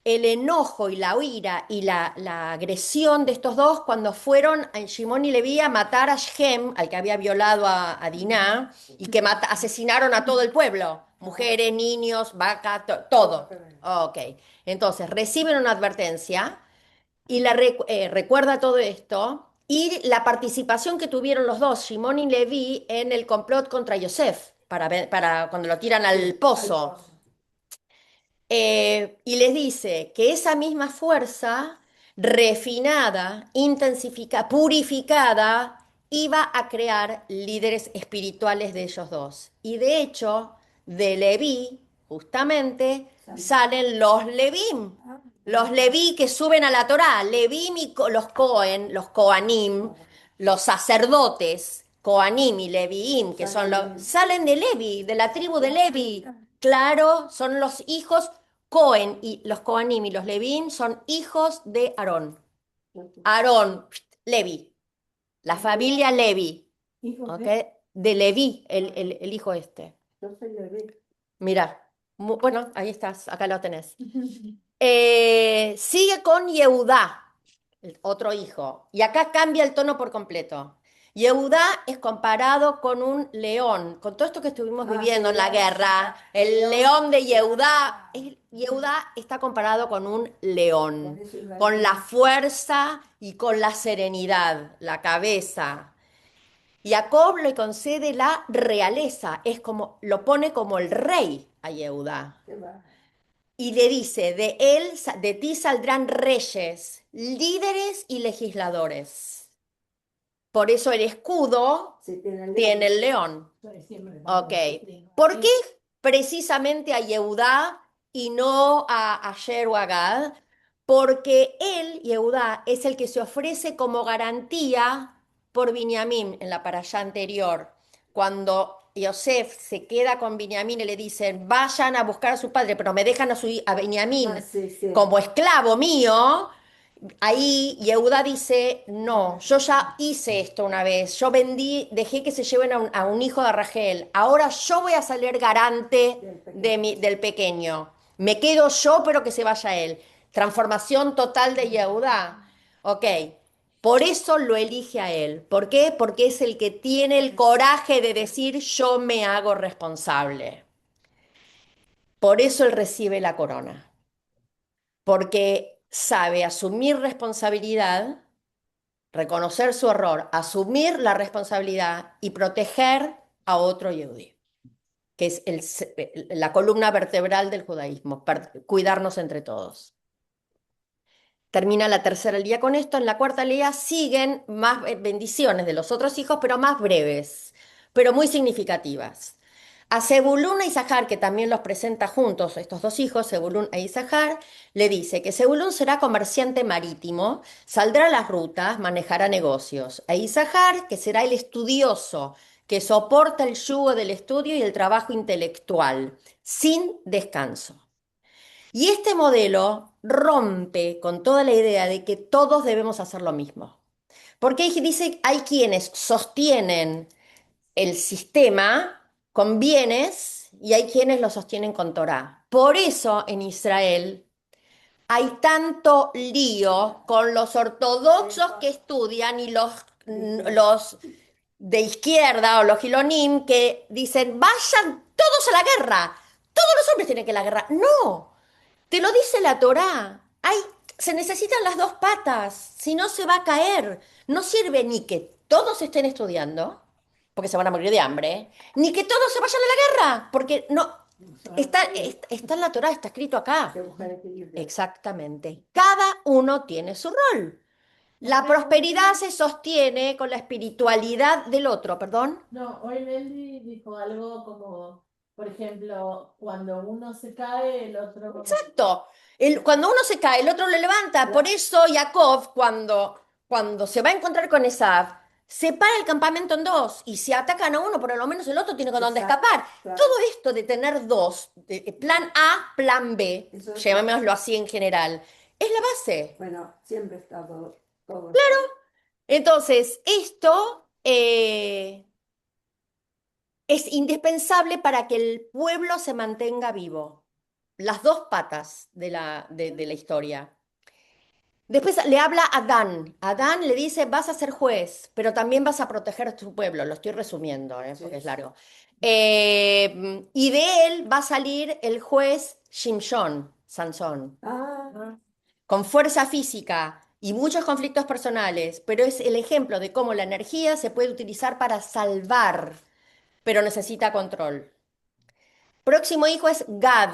el enojo y la ira y la agresión de estos dos cuando fueron a Shimón y Leví a matar a Shem, al que había violado a Diná, y que asesinaron a todo el pueblo, mujeres, niños, vacas, todo. Ok, entonces reciben una advertencia y recuerda todo esto y la participación que tuvieron los dos, Shimón y Leví, en el complot contra Yosef, para cuando lo tiran al pozo. Y les dice que esa misma fuerza, refinada, intensificada, purificada, iba a crear líderes espirituales de ellos dos. Y de hecho, de Leví, justamente, salen los Levim. Los Leví que suben a la Torá, Levim y los Cohen, los Coanim, los sacerdotes, Coanim y Leviim, que son los, salen de Levi, de la tribu de Levi. Claro, son los hijos Cohen y los Coanim y los Levín son hijos de Aarón. Aarón, Levi, la familia Levi, Hijos ¿ok? de... De Leví, el hijo este. Yo soy Leví. Mira, bueno, ahí estás, acá lo tenés. Sigue con Yehudá, el otro hijo, y acá cambia el tono por completo. Yehudá es comparado con un león, con todo esto que estuvimos viviendo en la guerra, el león de Yehudá. Yehudá está comparado con un león, con la fuerza y con la serenidad, la cabeza. Jacob le concede la realeza, es como, lo pone como el rey a Yehudá. ¿Qué va? Y le dice, de él, de ti saldrán reyes, líderes y legisladores. Por eso el escudo Sí, tiene tiene el león. Ok. ¿Por qué precisamente a Yehudá y no a Asher o a Gad? Porque él, Yehudá, es el que se ofrece como garantía por Binyamin en la parashá anterior. Cuando Yosef se queda con Binyamin y le dicen, vayan a buscar a su padre, pero me dejan a Binyamin Sí. como esclavo mío. Ahí Yehuda dice, no, yo ya hice esto una vez, yo vendí, dejé que se lleven a un hijo de Rachel, ahora yo voy a salir garante del pequeño. Me quedo yo, pero que se vaya él. Transformación total de Yehuda. Ok, por eso lo elige a él. ¿Por qué? Porque es el que tiene el coraje de decir, yo me hago responsable. Por eso él recibe la corona, porque sabe asumir responsabilidad, reconocer su error, asumir la responsabilidad y proteger a otro yehudí, que es la columna vertebral del judaísmo, cuidarnos entre todos. Termina la tercera lía con esto. En la cuarta lía siguen más bendiciones de los otros hijos, pero más breves, pero muy significativas. A Zebulún e Isahar, que también los presenta juntos, estos dos hijos, Zebulún e Isahar, le dice que Zebulún será comerciante marítimo, saldrá a las rutas, manejará negocios. A Isahar, que será el estudioso, que soporta el yugo del estudio y el trabajo intelectual, sin descanso. Y este modelo rompe con toda la idea de que todos debemos hacer lo mismo. Porque dice, hay quienes sostienen el sistema con bienes y hay quienes lo sostienen con Torá. Por eso en Israel hay tanto lío con los ortodoxos que estudian y los de izquierda o los gilonim que dicen, vayan todos a la guerra, todos los hombres tienen que ir a la guerra. No, te lo dice la Torá. Se necesitan las dos patas, si no se va a caer. No sirve ni que todos estén estudiando, porque se van a morir de hambre, ni que todos se vayan a la guerra, porque no. Está en la Torá, está escrito acá. Que buscar equilibrio. Exactamente. Cada uno tiene su rol. La prosperidad se sostiene con la espiritualidad del otro, perdón. No, hoy Nelly dijo algo como, por ejemplo, cuando uno se cae, el otro... Exacto. Cuando uno se cae, el otro lo levanta. Por eso Jacob, cuando se va a encontrar con Esav, separa el campamento en dos. Y si atacan a uno, por lo menos el otro tiene con dónde escapar. Claro. Todo esto de tener dos, plan A, plan B, Eso es llamémoslo así en general, es la base. Bueno, siempre está todo. Claro. Entonces, esto es indispensable para que el pueblo se mantenga vivo. Las dos patas de la historia. Después le habla a Dan. A Dan le dice, vas a ser juez, pero también vas a proteger a tu pueblo. Lo estoy resumiendo, porque es largo. Y de él va a salir el juez Shimshon, Sansón, Ah, con fuerza física y muchos conflictos personales, pero es el ejemplo de cómo la energía se puede utilizar para salvar, pero necesita control. Próximo hijo es Gad,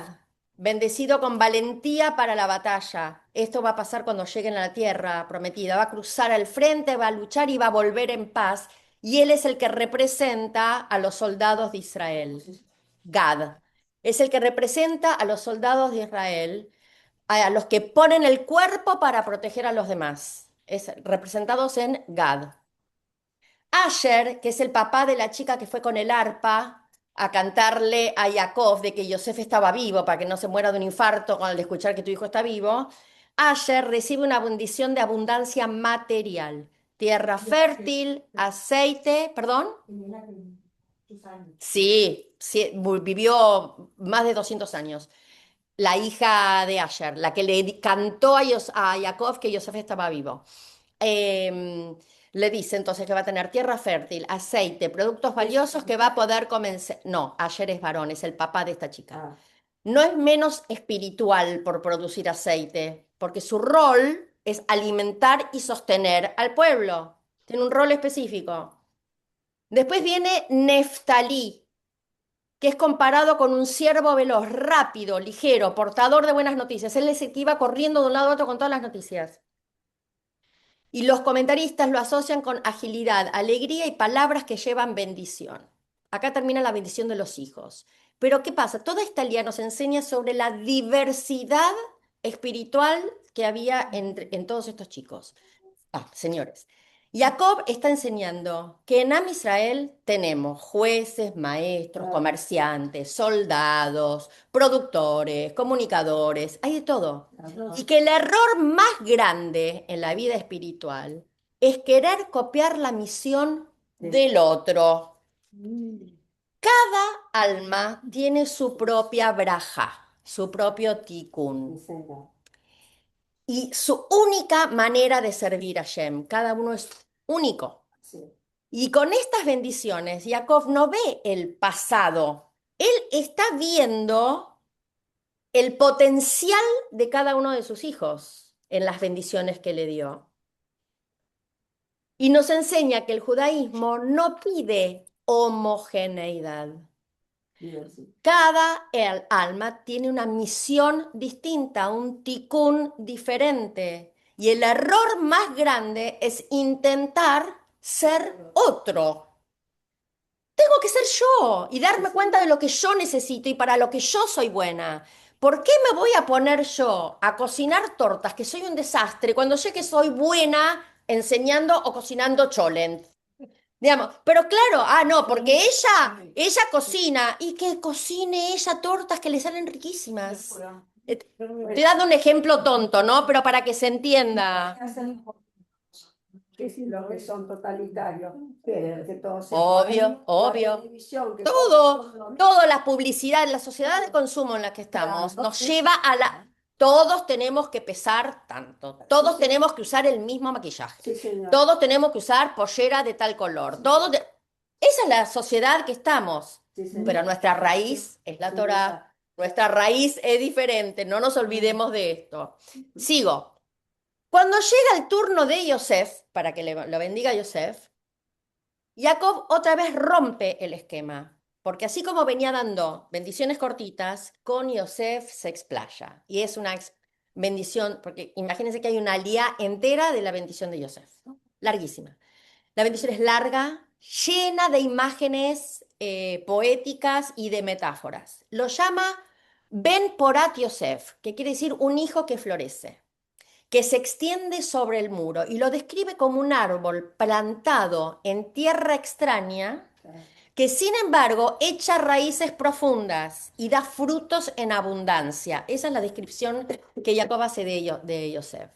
bendecido con valentía para la batalla. Esto va a pasar cuando lleguen a la tierra prometida. Va a cruzar al frente, va a luchar y va a volver en paz. Y él es el que representa a los soldados de Israel. Gad es el que representa a los soldados de Israel, a los que ponen el cuerpo para proteger a los demás. Es representados en Gad. Asher, que es el papá de la chica que fue con el arpa a cantarle a Jacob de que Yosef estaba vivo para que no se muera de un infarto al escuchar que tu hijo está vivo. Asher recibe una bendición de abundancia material, tierra fértil, aceite, ¿perdón? Sí, sí, vivió más de 200 años. La hija de Asher, la que le cantó a Jacob que Yosef estaba vivo. Le dice entonces que va a tener tierra fértil, aceite, productos valiosos que va a poder comenzar. No, ayer es varón, es el papá de esta chica. ah, No es menos espiritual por producir aceite, porque su rol es alimentar y sostener al pueblo. Tiene un rol específico. Después viene Neftalí, que es comparado con un ciervo veloz, rápido, ligero, portador de buenas noticias. Él es el que iba corriendo de un lado a otro con todas las noticias. Y los comentaristas lo asocian con agilidad, alegría y palabras que llevan bendición. Acá termina la bendición de los hijos. Pero ¿qué pasa? Toda esta línea nos enseña sobre la diversidad espiritual que había en todos estos chicos. Señores. Jacob está enseñando que en Am Israel tenemos jueces, maestros, comerciantes, soldados, productores, comunicadores, hay de todo. Y que el error más grande en la vida espiritual es querer copiar la misión del otro. Cada alma tiene su propia braja, su propio tikkun y su única manera de servir a Shem. Cada uno es único. sí. Y con estas bendiciones, Jacob no ve el pasado. Él está viendo el potencial de cada uno de sus hijos en las bendiciones que le dio. Y nos enseña que el judaísmo no pide homogeneidad. Cada alma tiene una misión distinta, un tikkun diferente. Y el error más grande es intentar ser otro. Tengo que ser yo y darme cuenta de lo que yo necesito y para lo que yo soy buena. ¿Por qué me voy a poner yo a cocinar tortas, que soy un desastre, cuando sé que soy buena enseñando o cocinando cholent? Digamos, pero claro, no, porque ella cocina y que cocine ella tortas que le salen riquísimas. Estoy dando un ejemplo tonto, ¿no? Pero para que se entienda. Que si los que son totalitarios quieren que todo sea Obvio, obvio. Todo la publicidad, la sociedad de consumo en la que estamos nos lleva a la... Todos tenemos que pesar tanto, todos tenemos que usar el mismo maquillaje, Sí, señor. todos tenemos que usar pollera de tal color, esa es la sociedad que estamos, Sí, señor. pero nuestra raíz es la Torá, nuestra raíz es diferente, no nos olvidemos de esto. Sigo. Cuando llega el turno de Yosef, para que lo bendiga Yosef, Jacob otra vez rompe el esquema, porque así como venía dando bendiciones cortitas, con Yosef se explaya. Y es una bendición, porque imagínense que hay una alía entera de la bendición de Yosef, ¿no? Larguísima. La bendición es larga, llena de imágenes poéticas y de metáforas. Lo llama Ben Porat Yosef, que quiere decir un hijo que florece, que se extiende sobre el muro y lo describe como un árbol plantado en tierra extraña que sin embargo echa raíces profundas y da frutos en abundancia. Esa es la descripción que Jacob hace de Yosef.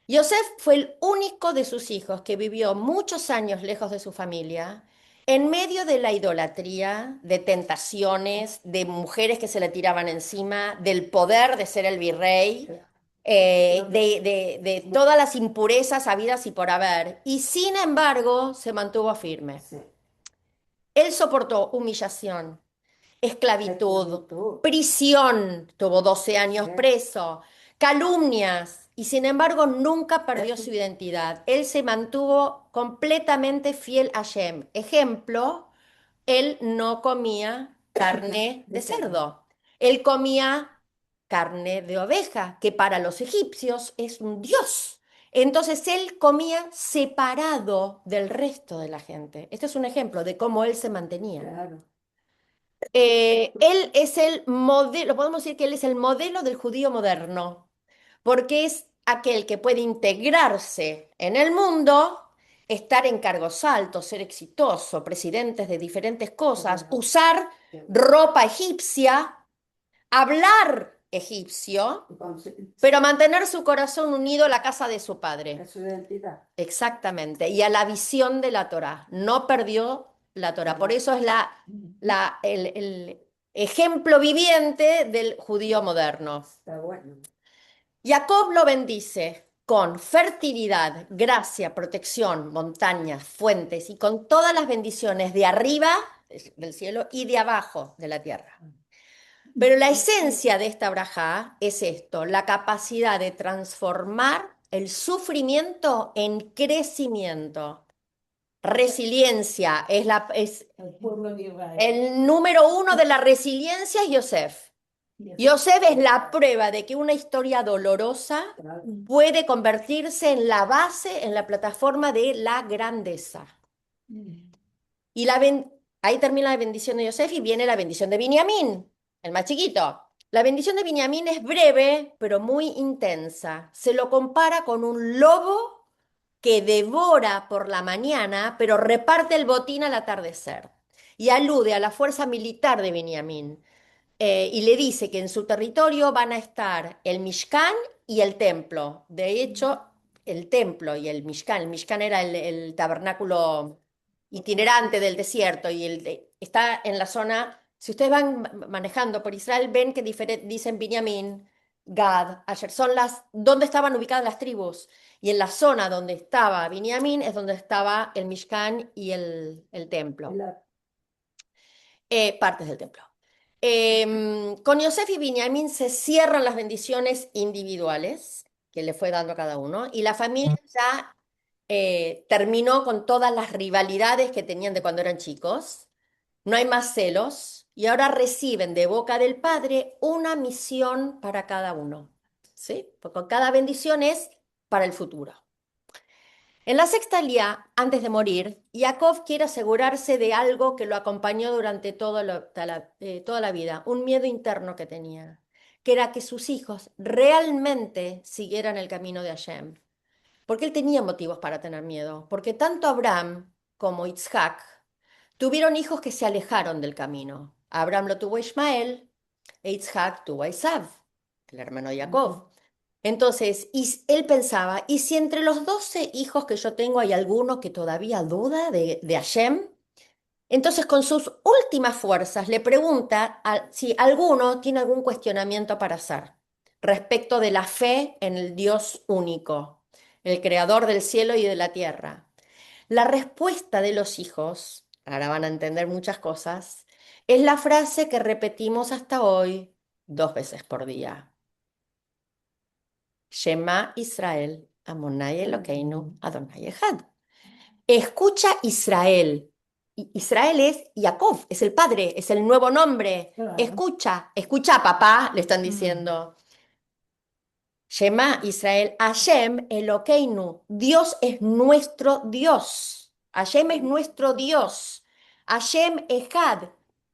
Yosef fue el único de sus hijos que vivió muchos años lejos de su familia, en medio de la idolatría, de tentaciones, de mujeres que se le tiraban encima, del poder de ser el virrey, de todas las impurezas habidas y por haber. Y sin embargo, se mantuvo firme. Sí. Él soportó humillación, esclavitud, Esclavitud. prisión, tuvo 12 años Sí. preso, calumnias, y sin embargo nunca perdió su identidad. Él se mantuvo completamente fiel a Shem. Ejemplo, él no comía carne de cerdo, él comía carne de oveja, que para los egipcios es un dios. Entonces él comía separado del resto de la gente. Este es un ejemplo de cómo él se mantenía. Claro. Él es el modelo, podemos decir que él es el modelo del judío moderno, porque es aquel que puede integrarse en el mundo, estar en cargos altos, ser exitoso, presidentes de diferentes cosas, usar ropa egipcia, hablar egipcio, pero mantener su corazón unido a la casa de su padre. Es su identidad. Exactamente, y a la visión de la Torá. No perdió la Torá. Por eso es el ejemplo viviente del judío moderno. Está bueno. Jacob lo bendice con fertilidad, gracia, protección, montañas, fuentes y con todas las bendiciones de arriba del cielo y de abajo de la tierra. Pero la esencia de esta brajá es esto, la capacidad de transformar el sufrimiento en crecimiento. Resiliencia es El pueblo de Israel. el número uno de la resiliencia es Yosef. Yosef es la prueba de que una historia dolorosa puede convertirse en la base, en la plataforma de la grandeza. Y ahí termina la bendición de Yosef y viene la bendición de Binyamin, el más chiquito. La bendición de Binyamin es breve, pero muy intensa. Se lo compara con un lobo que devora por la mañana, pero reparte el botín al atardecer. Y alude a la fuerza militar de Binyamin. Y le dice que en su territorio van a estar el Mishkan y el templo. De hecho, el templo y el Mishkan era el tabernáculo itinerante del desierto y está en la zona, si ustedes van manejando por Israel, ven que dicen Binyamin, Gad, Asher, son donde estaban ubicadas las tribus. Y en la zona donde estaba Binyamin es donde estaba el Mishkan y el templo, partes del templo. Con Yosef y Binyamin se cierran las bendiciones individuales que le fue dando a cada uno y la familia ya terminó con todas las rivalidades que tenían de cuando eran chicos. No hay más celos y ahora reciben de boca del Padre una misión para cada uno. ¿Sí? Porque cada bendición es para el futuro. En la sexta lía, antes de morir, Jacob quiere asegurarse de algo que lo acompañó durante toda la vida, un miedo interno que tenía, que era que sus hijos realmente siguieran el camino de Hashem. Porque él tenía motivos para tener miedo, porque tanto Abraham como Isaac tuvieron hijos que se alejaron del camino. Abraham lo tuvo a Ismael e Isaac tuvo a Esav, el hermano de Jacob. Entonces, él pensaba, ¿y si entre los 12 hijos que yo tengo hay alguno que todavía duda de Hashem? Entonces, con sus últimas fuerzas, le pregunta si alguno tiene algún cuestionamiento para hacer respecto de la fe en el Dios único, el creador del cielo y de la tierra. La respuesta de los hijos, ahora van a entender muchas cosas, es la frase que repetimos hasta hoy 2 veces por día. Shema Israel, Amonai Elokeinu, Adonai Echad. Escucha Israel. Israel es Jacob, es el padre, es el nuevo nombre. Claro. Escucha papá, le están diciendo. Shema Israel, Hashem Elokeinu, Dios es nuestro Dios. Hashem es nuestro Dios. Hashem Echad,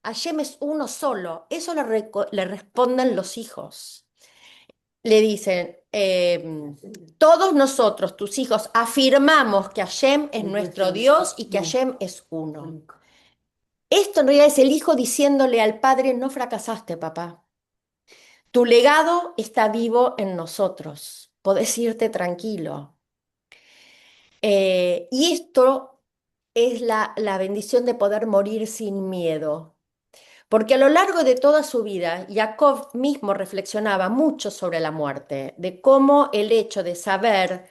Hashem es uno solo. Eso le responden los hijos. Le dicen, todos nosotros, tus hijos, afirmamos que Hashem es nuestro Dios y que Hashem es uno. Esto en realidad es el hijo diciéndole al padre, no fracasaste, papá. Tu legado está vivo en nosotros. podés irte tranquilo. Y esto es la bendición de poder morir sin miedo. Porque a lo largo de toda su vida, Jacob mismo reflexionaba mucho sobre la muerte, de cómo el hecho de saber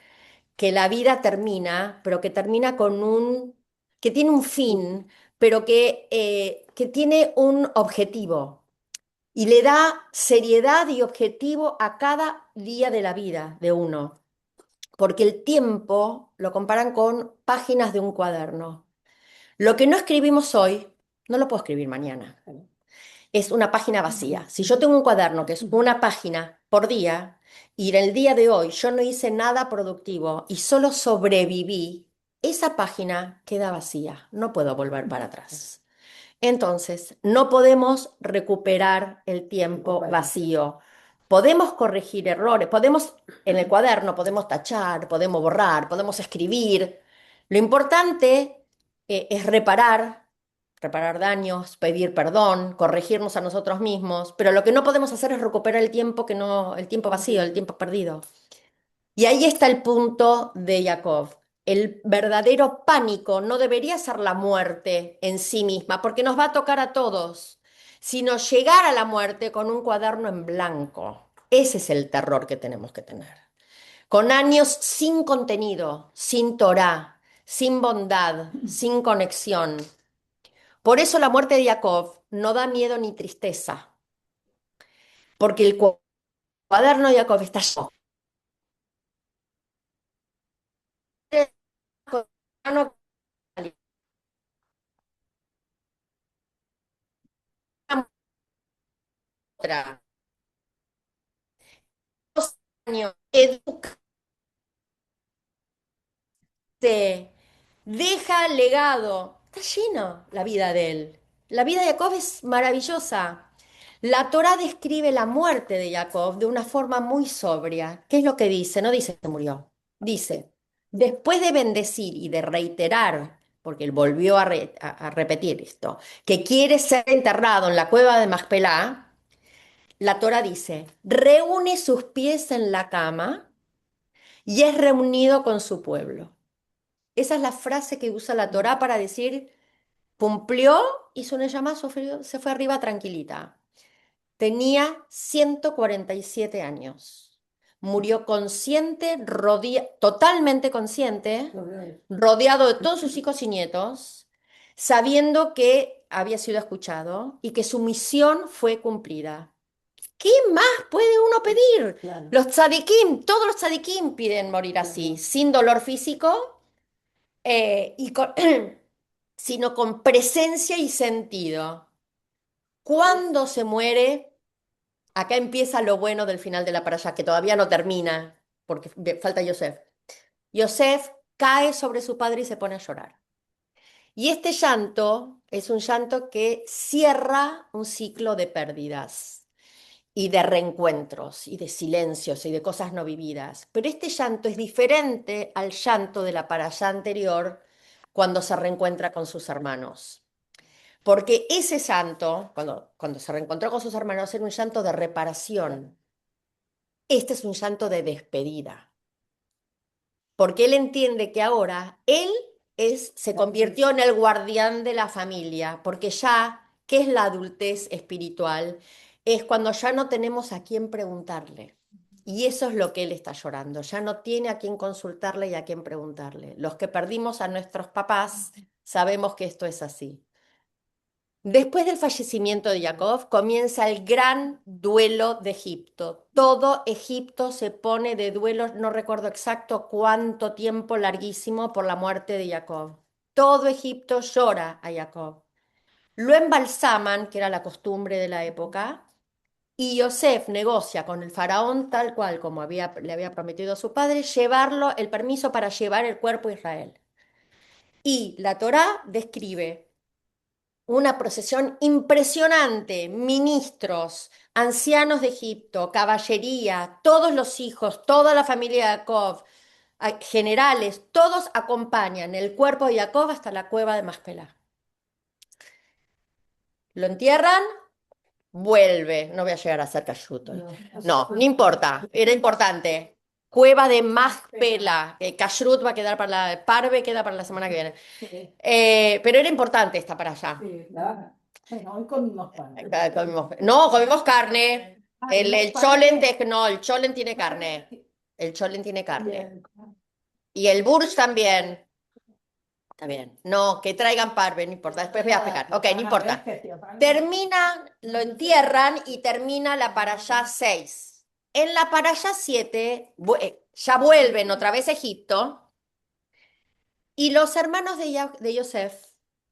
que la vida termina, pero que termina que tiene un fin, pero que tiene un objetivo y le da seriedad y objetivo a cada día de la vida de uno. Porque el tiempo lo comparan con páginas de un cuaderno. Lo que no escribimos hoy, no lo puedo escribir mañana. Es una página vacía. Si yo tengo un cuaderno que es una página por día y en el día de hoy yo no hice nada productivo y solo sobreviví, esa página queda vacía. No puedo volver para atrás. Entonces, no podemos recuperar el tiempo vacío. Podemos corregir errores, podemos en el cuaderno, podemos tachar, podemos borrar, podemos escribir. Lo importante es reparar daños, pedir perdón, corregirnos a nosotros mismos, pero lo que no podemos hacer es recuperar el tiempo el tiempo vacío, el tiempo perdido. Y ahí está el punto de Jacob. El verdadero pánico no debería ser la muerte en sí misma, porque nos va a tocar a todos, sino llegar a la muerte con un cuaderno en blanco. Ese es el terror que tenemos que tener. Con años sin contenido, sin Torá, sin bondad, sin conexión. Por eso la muerte de Jacob no da miedo ni tristeza, porque el cuaderno de Jacob está lleno. Otra. Años, educa, deja legado. Está lleno la vida de él. La vida de Jacob es maravillosa. La Torá describe la muerte de Jacob de una forma muy sobria. ¿Qué es lo que dice? No dice que murió. Dice, después de bendecir y de reiterar, porque él volvió a repetir esto, que quiere ser enterrado en la cueva de Macpelá, la Torá dice, reúne sus pies en la cama y es reunido con su pueblo. Esa es la frase que usa la Torá para decir, cumplió, hizo una llamada, se fue arriba tranquilita. Tenía 147 años. Murió consciente, totalmente consciente, rodeado de todos sus hijos y nietos, sabiendo que había sido escuchado y que su misión fue cumplida. ¿Qué más puede uno pedir? Claro. Los tzadikim, todos los tzadikim piden morir así, sin dolor físico sino con presencia y sentido. Cuando se muere, acá empieza lo bueno del final de la parasha, que todavía no termina, porque falta Yosef. Yosef cae sobre su padre y se pone a llorar. Y este llanto es un llanto que cierra un ciclo de pérdidas y de reencuentros y de silencios y de cosas no vividas. Pero este llanto es diferente al llanto de la parashá anterior cuando se reencuentra con sus hermanos. Porque ese llanto, cuando se reencontró con sus hermanos, era un llanto de reparación. Este es un llanto de despedida. Porque él entiende que ahora se convirtió en el guardián de la familia, porque ya, ¿qué es la adultez espiritual? Es cuando ya no tenemos a quién preguntarle. Y eso es lo que él está llorando. Ya no tiene a quién consultarle y a quién preguntarle. Los que perdimos a nuestros papás sabemos que esto es así. Después del fallecimiento de Jacob, comienza el gran duelo de Egipto. Todo Egipto se pone de duelo, no recuerdo exacto cuánto tiempo larguísimo por la muerte de Jacob. Todo Egipto llora a Jacob. Lo embalsaman, que era la costumbre de la época, y Yosef negocia con el faraón tal cual como le había prometido a su padre, llevarlo el permiso para llevar el cuerpo a Israel. Y la Torá describe una procesión impresionante, ministros, ancianos de Egipto, caballería, todos los hijos, toda la familia de Jacob, generales, todos acompañan el cuerpo de Jacob hasta la cueva de Maspelah. Lo entierran, vuelve, no voy a llegar a ser cayuto. No, no importa, era importante. cueva de Machpelah, que Kashrut va a quedar para la, Parve queda para la semana que viene. Sí, Pero era importante esta para allá. sí, claro. Bueno, hoy comimos pan. No, comimos carne. El ¿Comimos cholen, carne? no, el cholen tiene carne. El cholen tiene carne. Bien. Y el burj también. Está bien. No, que traigan parve, no importa. Después voy a explicar. Ok, no importa. Termina, lo entierran y termina la parashá 6. En la parashá 7 ya vuelven otra vez a Egipto y los hermanos de Yosef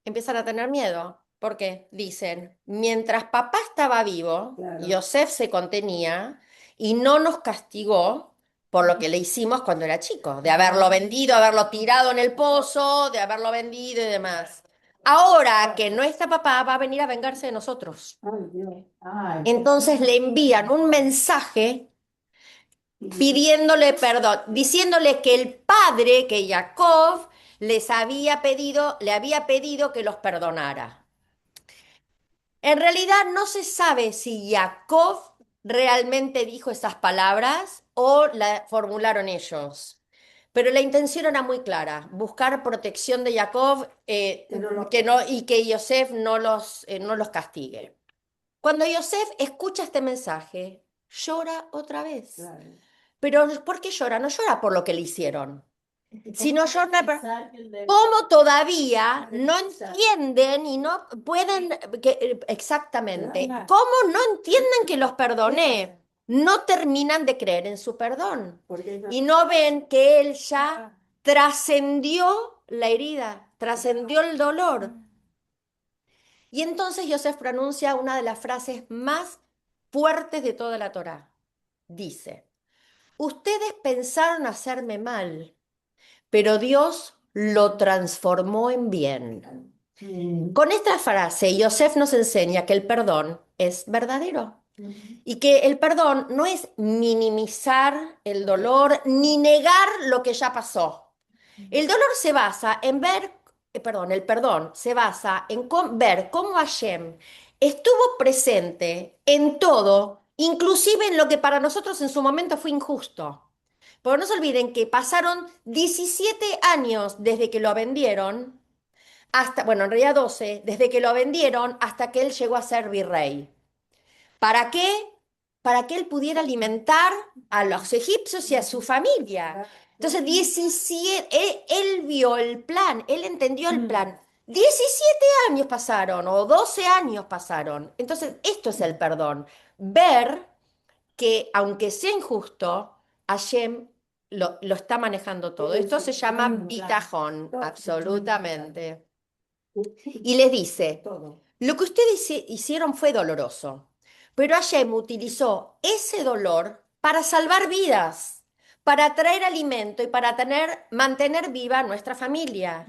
empiezan a tener miedo. ¿Por qué? Dicen, mientras papá estaba vivo, Claro. Yosef se contenía y no nos castigó por lo que le hicimos cuando era chico, de haberlo vendido, haberlo tirado en el pozo, de haberlo vendido y demás. Ahora que no está papá, va a venir a vengarse de nosotros. Ay, Dios. Ay, Entonces le envían un mensaje pidiéndole perdón, diciéndole que el padre, que Jacob, le había pedido que los perdonara. En realidad no se sabe si Jacob realmente dijo esas palabras o la formularon ellos. Pero la intención era muy clara, buscar protección de Jacob y que Yosef no los castigue. Cuando Yosef escucha este mensaje, llora otra vez. Claro. Pero ¿por qué llora? No llora por lo que le hicieron, sino llora por pensar que el de- cómo todavía no entienden y no pueden, exactamente, Claro. cómo no entienden que los perdoné, no terminan de creer en su perdón Porque y no ven que él ya trascendió la herida, trascendió el dolor. Y entonces Yosef pronuncia una de las frases más fuertes de toda la Torá. Dice, ustedes pensaron hacerme mal, pero Dios lo transformó en bien. Con esta frase, Yosef nos enseña que el perdón es verdadero y que el perdón no es minimizar el dolor ni negar lo que ya pasó. El dolor se basa en el perdón se basa en ver cómo Hashem estuvo presente en todo, inclusive en lo que para nosotros en su momento fue injusto. Porque no se olviden que pasaron 17 años desde que lo vendieron hasta, bueno, en realidad 12, desde que lo vendieron hasta que él llegó a ser virrey. ¿Para qué? Para que él pudiera alimentar a los egipcios y a su familia. Entonces, 17, él vio el plan, él entendió el plan. 17 años pasaron o 12 años pasaron. Entonces, esto es el perdón. Ver que, aunque sea injusto, Hashem lo está manejando todo. Esto se llama bitajón, absolutamente. Y les dice, todo. lo que ustedes hicieron fue doloroso, pero Hashem utilizó ese dolor para salvar vidas, para traer alimento y para mantener viva nuestra familia.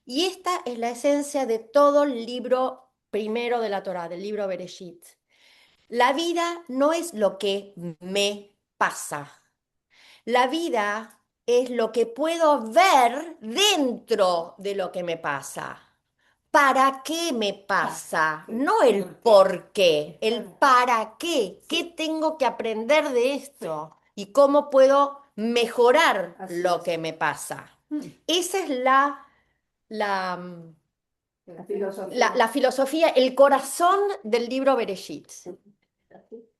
Y esta es la esencia de todo el libro primero de la Torá, del libro Bereshit. La vida no es lo que me pasa. La vida es lo que puedo ver dentro de lo que me pasa. ¿Para qué me pasa? No el por qué, el para qué. ¿Qué tengo que aprender de esto? ¿Y cómo puedo mejorar lo que me pasa? Esa es la, La filosofía. la filosofía, el corazón del libro Bereshit.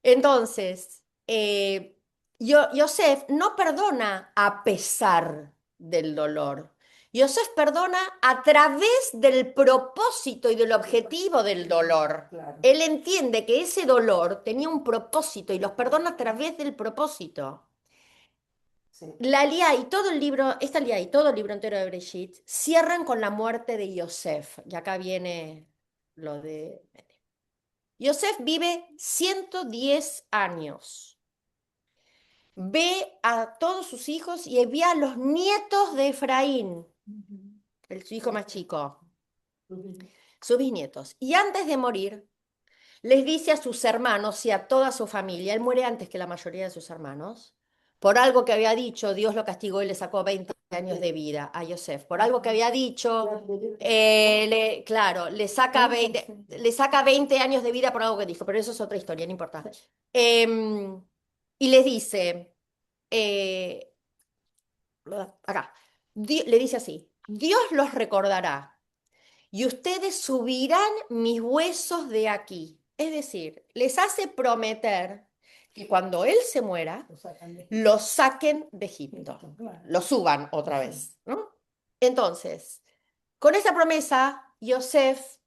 Entonces, Yosef no perdona a pesar del dolor. Yosef perdona a través del propósito y del objetivo del dolor. Claro. Él entiende que ese dolor tenía un propósito y los perdona a través del propósito. Sí. La Liá y todo el libro, esta Liá y todo el libro entero de Bereshit cierran con la muerte de Yosef. Y acá viene lo de... Yosef vive 110 años. Ve a todos sus hijos y ve a los nietos de Efraín, su hijo más chico, sus bisnietos. Y antes de morir, les dice a sus hermanos y a toda su familia, él muere antes que la mayoría de sus hermanos, por algo que había dicho, Dios lo castigó y le sacó 20 años de vida a Yosef. Por algo que había dicho, claro, le saca 20 años de vida por algo que dijo, pero eso es otra historia, no importa. Y les dice, acá, le dice así, Dios los recordará y ustedes subirán mis huesos de aquí. Es decir, les hace prometer que cuando Él se muera, Lo sacan de lo saquen de Egipto, claro. lo suban otra vez, ¿no? Entonces, con esa promesa, Yosef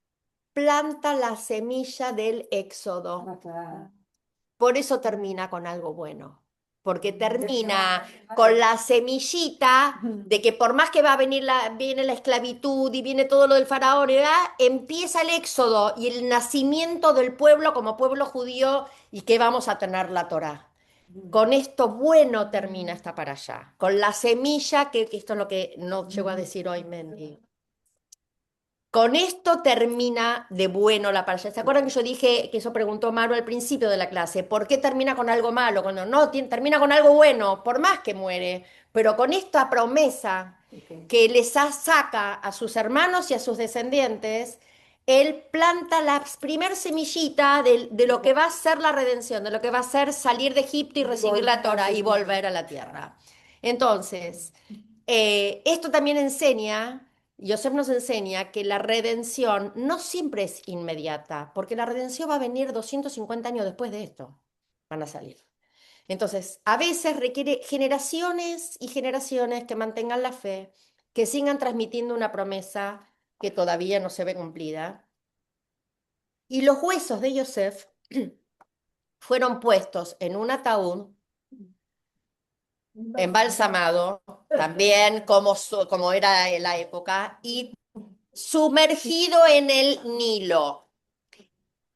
planta la semilla del éxodo. Acá. Por eso termina con algo bueno, porque termina con la semillita de que por más que va a venir viene la esclavitud y viene todo lo del faraón, ¿verdad? Empieza el éxodo y el nacimiento del pueblo como pueblo judío y que vamos a tener la Torá. Con esto bueno termina esta para allá, con la semilla, que esto es lo que no llego a decir hoy, Mendy. Con esto termina de bueno la parasha. ¿Se acuerdan que yo dije que eso preguntó Maru al principio de la clase? ¿Por qué termina con algo malo? Cuando no, termina con algo bueno, por más que muere. Pero con esta promesa que les saca a sus hermanos y a sus descendientes, él planta la primer semillita de lo que va a ser la redención, de lo que va a ser salir de Egipto y recibir la Torah y volver a la tierra. Entonces, esto también enseña. Yosef nos enseña que la redención no siempre es inmediata, porque la redención va a venir 250 años después de esto. Van a salir. Entonces, a veces requiere generaciones y generaciones que mantengan la fe, que sigan transmitiendo una promesa que todavía no se ve cumplida. Y los huesos de Yosef fueron puestos en un ataúd embalsamado, también como era en la época, y sumergido en el Nilo.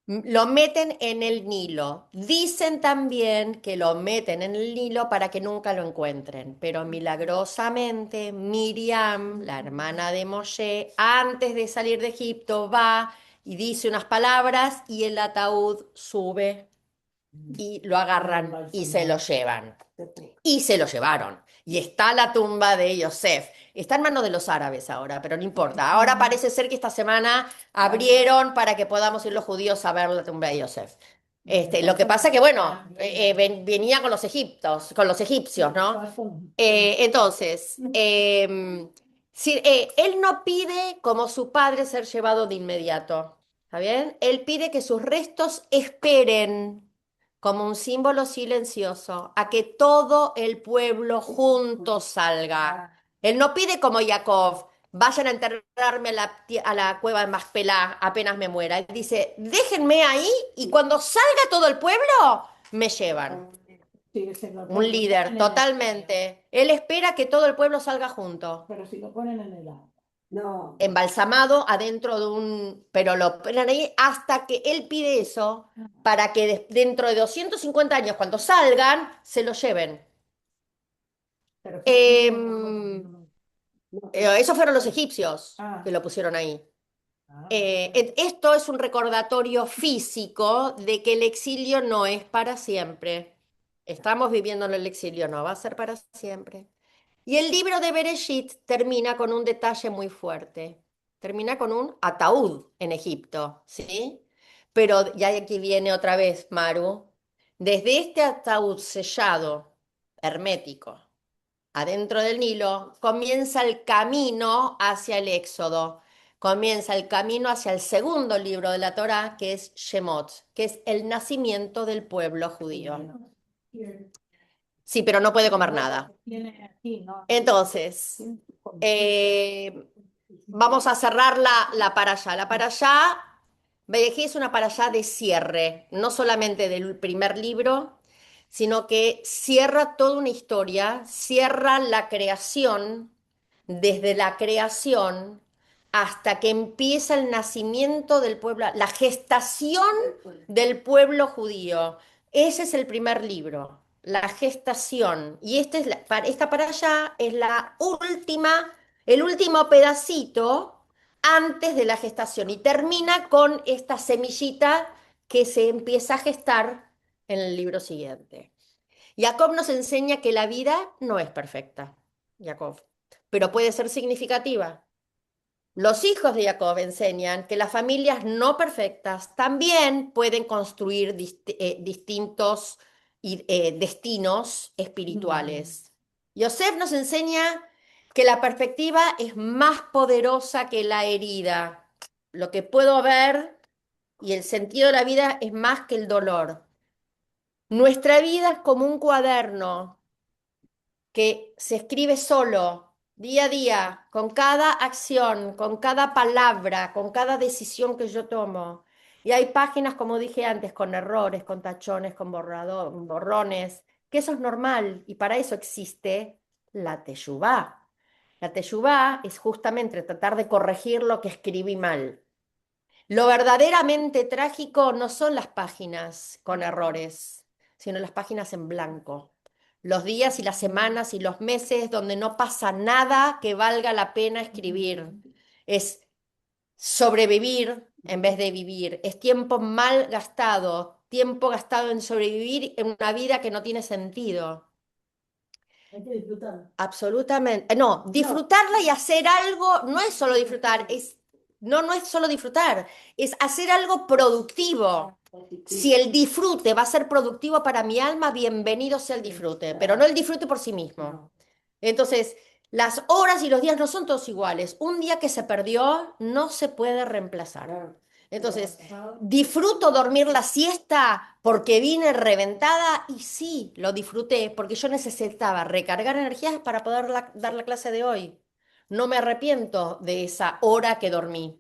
Lo meten en el Nilo. Dicen también que lo meten en el Nilo para que nunca lo encuentren, pero milagrosamente Miriam, la hermana de Moshe, antes de salir de Egipto, va y dice unas palabras y el ataúd sube y lo agarran y se lo llevan. Y se lo llevaron. Y está la tumba de Yosef. Está en manos de los árabes ahora, pero no importa. Ahora parece ser que esta semana abrieron para que podamos ir los judíos a ver la tumba de Yosef. Lo que pasa que, bueno, venía con los egipcios, ¿no? Entonces, él no pide como su padre ser llevado de inmediato. ¿Está bien? Él pide que sus restos esperen como un símbolo silencioso a que todo el pueblo junto salga. Él no pide como Jacob, vayan a enterrarme a la cueva de Macpelá apenas me muera. Él dice, déjenme ahí y cuando salga todo el pueblo, me llevan. Un líder, totalmente. Él espera que todo el pueblo salga junto. Pero si lo ponen en el agua. No. Embalsamado adentro de pero lo ponen ahí hasta que él pide eso para que dentro de 250 años, cuando salgan, se lo lleven. Pero Esos fueron los egipcios Ah. que lo pusieron ahí. Esto es un recordatorio físico de que el exilio no es para siempre. Estamos viviendo en el exilio, no va a ser para siempre. Y el libro de Bereshit termina con un detalle muy fuerte. Termina con un ataúd en Egipto, ¿sí? Pero ya aquí viene otra vez, Maru. Desde este ataúd sellado, hermético, adentro del Nilo, comienza el camino hacia el Éxodo. Comienza el camino hacia el segundo libro de la Torá, que es Shemot, que es el nacimiento del pueblo judío. Sí, pero no puede comer nada. Entonces, vamos a cerrar la parashá. La parashá, Vayejé es una parashá de cierre, no solamente del primer libro, sino que cierra toda una historia, cierra la creación, desde la creación hasta que empieza el nacimiento del pueblo, la gestación del pueblo judío. Ese es el primer libro, la gestación. Y esta para allá es el último pedacito antes de la gestación. Y termina con esta semillita que se empieza a gestar en el libro siguiente. Jacob nos enseña que la vida no es perfecta, Jacob, pero puede ser significativa. Los hijos de Jacob enseñan que las familias no perfectas también pueden construir distintos destinos espirituales. Yosef nos enseña que la perspectiva es más poderosa que la herida. Lo que puedo ver y el sentido de la vida es más que el dolor. Nuestra vida es como un cuaderno que se escribe solo, día a día, con cada acción, con cada palabra, con cada decisión que yo tomo. Y hay páginas, como dije antes, con errores, con tachones, con borrones, que eso es normal y para eso existe la teshuvá. La teshuvá es justamente tratar de corregir lo que escribí mal. Lo verdaderamente trágico no son las páginas con errores, sino las páginas en blanco. Los días y las semanas y los meses donde no pasa nada que valga la pena escribir. Es sobrevivir en vez de vivir. Es tiempo mal gastado, tiempo gastado en sobrevivir en una vida que no tiene sentido. Hay que disfrutar. Absolutamente. No, disfrutarla y hacer algo no es solo disfrutar, no es solo disfrutar, es hacer algo productivo. Si el disfrute va a ser productivo para mi alma, bienvenido sea el disfrute, pero no el disfrute por sí mismo. Entonces, las horas y los días no son todos iguales. Un día que se perdió no se puede reemplazar. Entonces, disfruto dormir la siesta porque vine reventada y sí, lo disfruté porque yo necesitaba recargar energías para poder dar la clase de hoy. No me arrepiento de esa hora que dormí.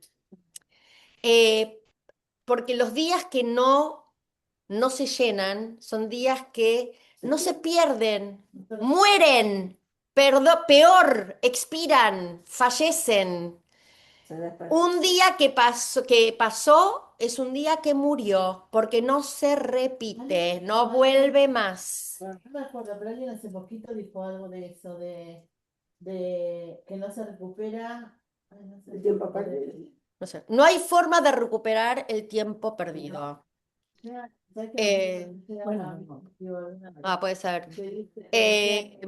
Eh, Porque los días que no se llenan son días que no se pierden, mueren, peor, expiran, fallecen. Un día que pasó es un día que murió, porque no se repite, no vuelve más. No me acuerdo, pero alguien hace poquito dijo algo de eso, de que no se recupera. Ay, no sé El tiempo cómo perdido. No sé, no hay forma de recuperar el tiempo perdido. ¿Sabes Eh, Puede ser. Eh,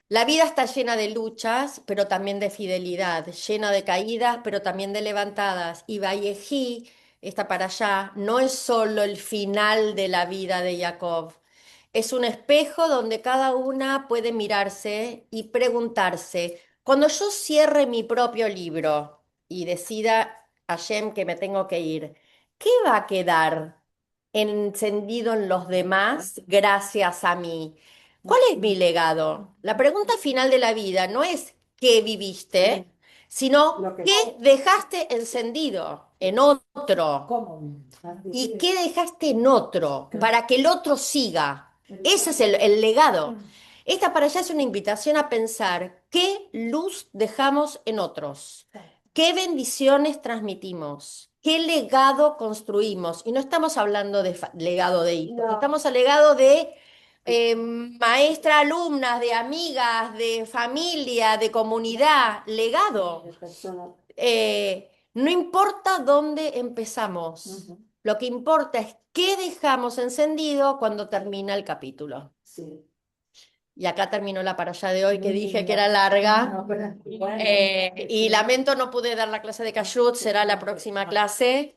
La vida está llena de luchas, pero también de fidelidad, llena de caídas, pero también de levantadas. Y Vallejí, está para allá, no es solo el final de la vida de Jacob, es un espejo donde cada una puede mirarse y preguntarse, cuando yo cierre mi propio libro y decida, Hashem, que me tengo que ir, ¿qué va a quedar encendido en los demás gracias a mí? ¿Cuál es mi legado? La pregunta final de la vida no es qué viviste, sino qué dejaste encendido en otro ¿Cómo? y qué dejaste en otro para que el otro siga. Ese es el legado. Esta para allá es una invitación a pensar qué luz dejamos en otros, qué bendiciones transmitimos, qué legado construimos. Y no estamos hablando de legado de hijos, estamos al legado de maestra, alumnas, de amigas, de familia, de comunidad, legado. No importa dónde empezamos, lo que importa es qué dejamos encendido cuando termina el capítulo. Sí. Y acá terminó la para allá de hoy, que dije que era larga. Y lamento no pude dar la clase de Kashrut, será la próxima clase,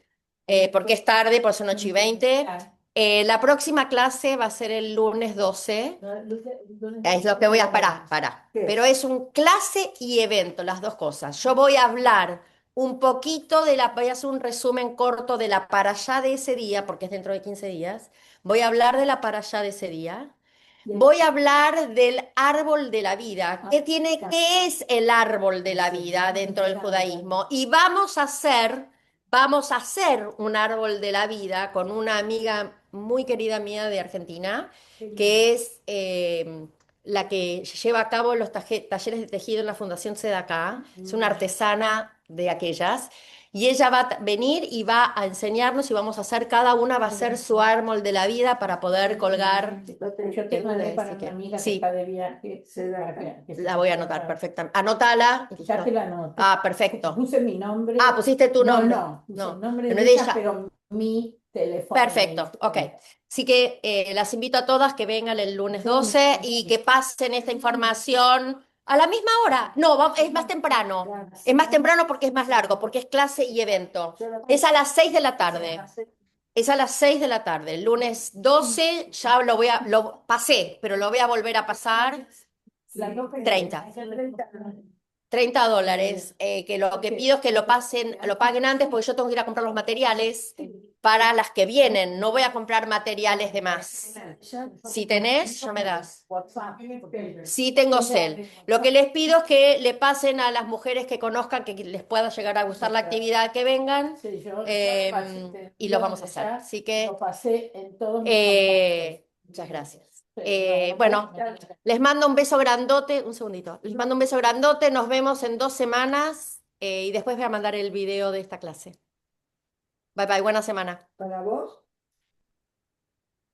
porque es tarde, por son 8:20. La próxima clase va a ser el lunes 12. Es lo que voy a parar. Pero es un clase y evento, las dos cosas. Yo voy a hablar un poquito voy a hacer un resumen corto de la parashá de ese día, porque es dentro de 15 días. Voy a hablar de la parashá de ese día. Voy a hablar del árbol de la vida. ¿Qué es el árbol de la vida dentro del judaísmo? Y vamos a hacer un árbol de la vida con una amiga muy querida mía de Argentina, que es la que lleva a cabo los talleres de tejido en la Fundación Sedacá. Es una artesana de aquellas. Y ella va a venir y va a enseñarnos y vamos a hacer, cada una va a hacer su árbol de la vida para poder colgar. Yo tengo para una amiga que Sí, está de viaje. la voy a anotar perfectamente. Anótala. Ya te la anoto. Ah, perfecto. Puse mi nombre. Ah, pusiste tu nombre. No, puse No, el nombre no de de ella, ella. pero mi teléfono. Perfecto, ok. Así que las invito a todas que vengan el lunes 12 y que pasen esta información a la misma hora. No, es más temprano. Es más temprano porque es más largo, porque es clase y evento. Es a las 6 de la tarde. Es a las 6 de la tarde. El lunes 12 ya lo pasé, pero lo voy a volver a pasar. 30. 30. 30 dólares, que lo que pido es que lo paguen antes porque yo tengo que ir a comprar los materiales para las que vienen. No voy a comprar materiales de más. Si tenés, ya me das. Sí tengo cel. Lo que les pido es que le pasen a las mujeres que conozcan, que les pueda llegar a gustar la actividad, que vengan, y lo vamos a hacer. Así que, Lo pasé en todos mis contactos. muchas gracias. Sí, Bueno, les mando un beso grandote, un segundito. Les mando un beso grandote, nos vemos en 2 semanas y después voy a mandar el video de esta clase. Bye bye, buena semana. ¿Para vos?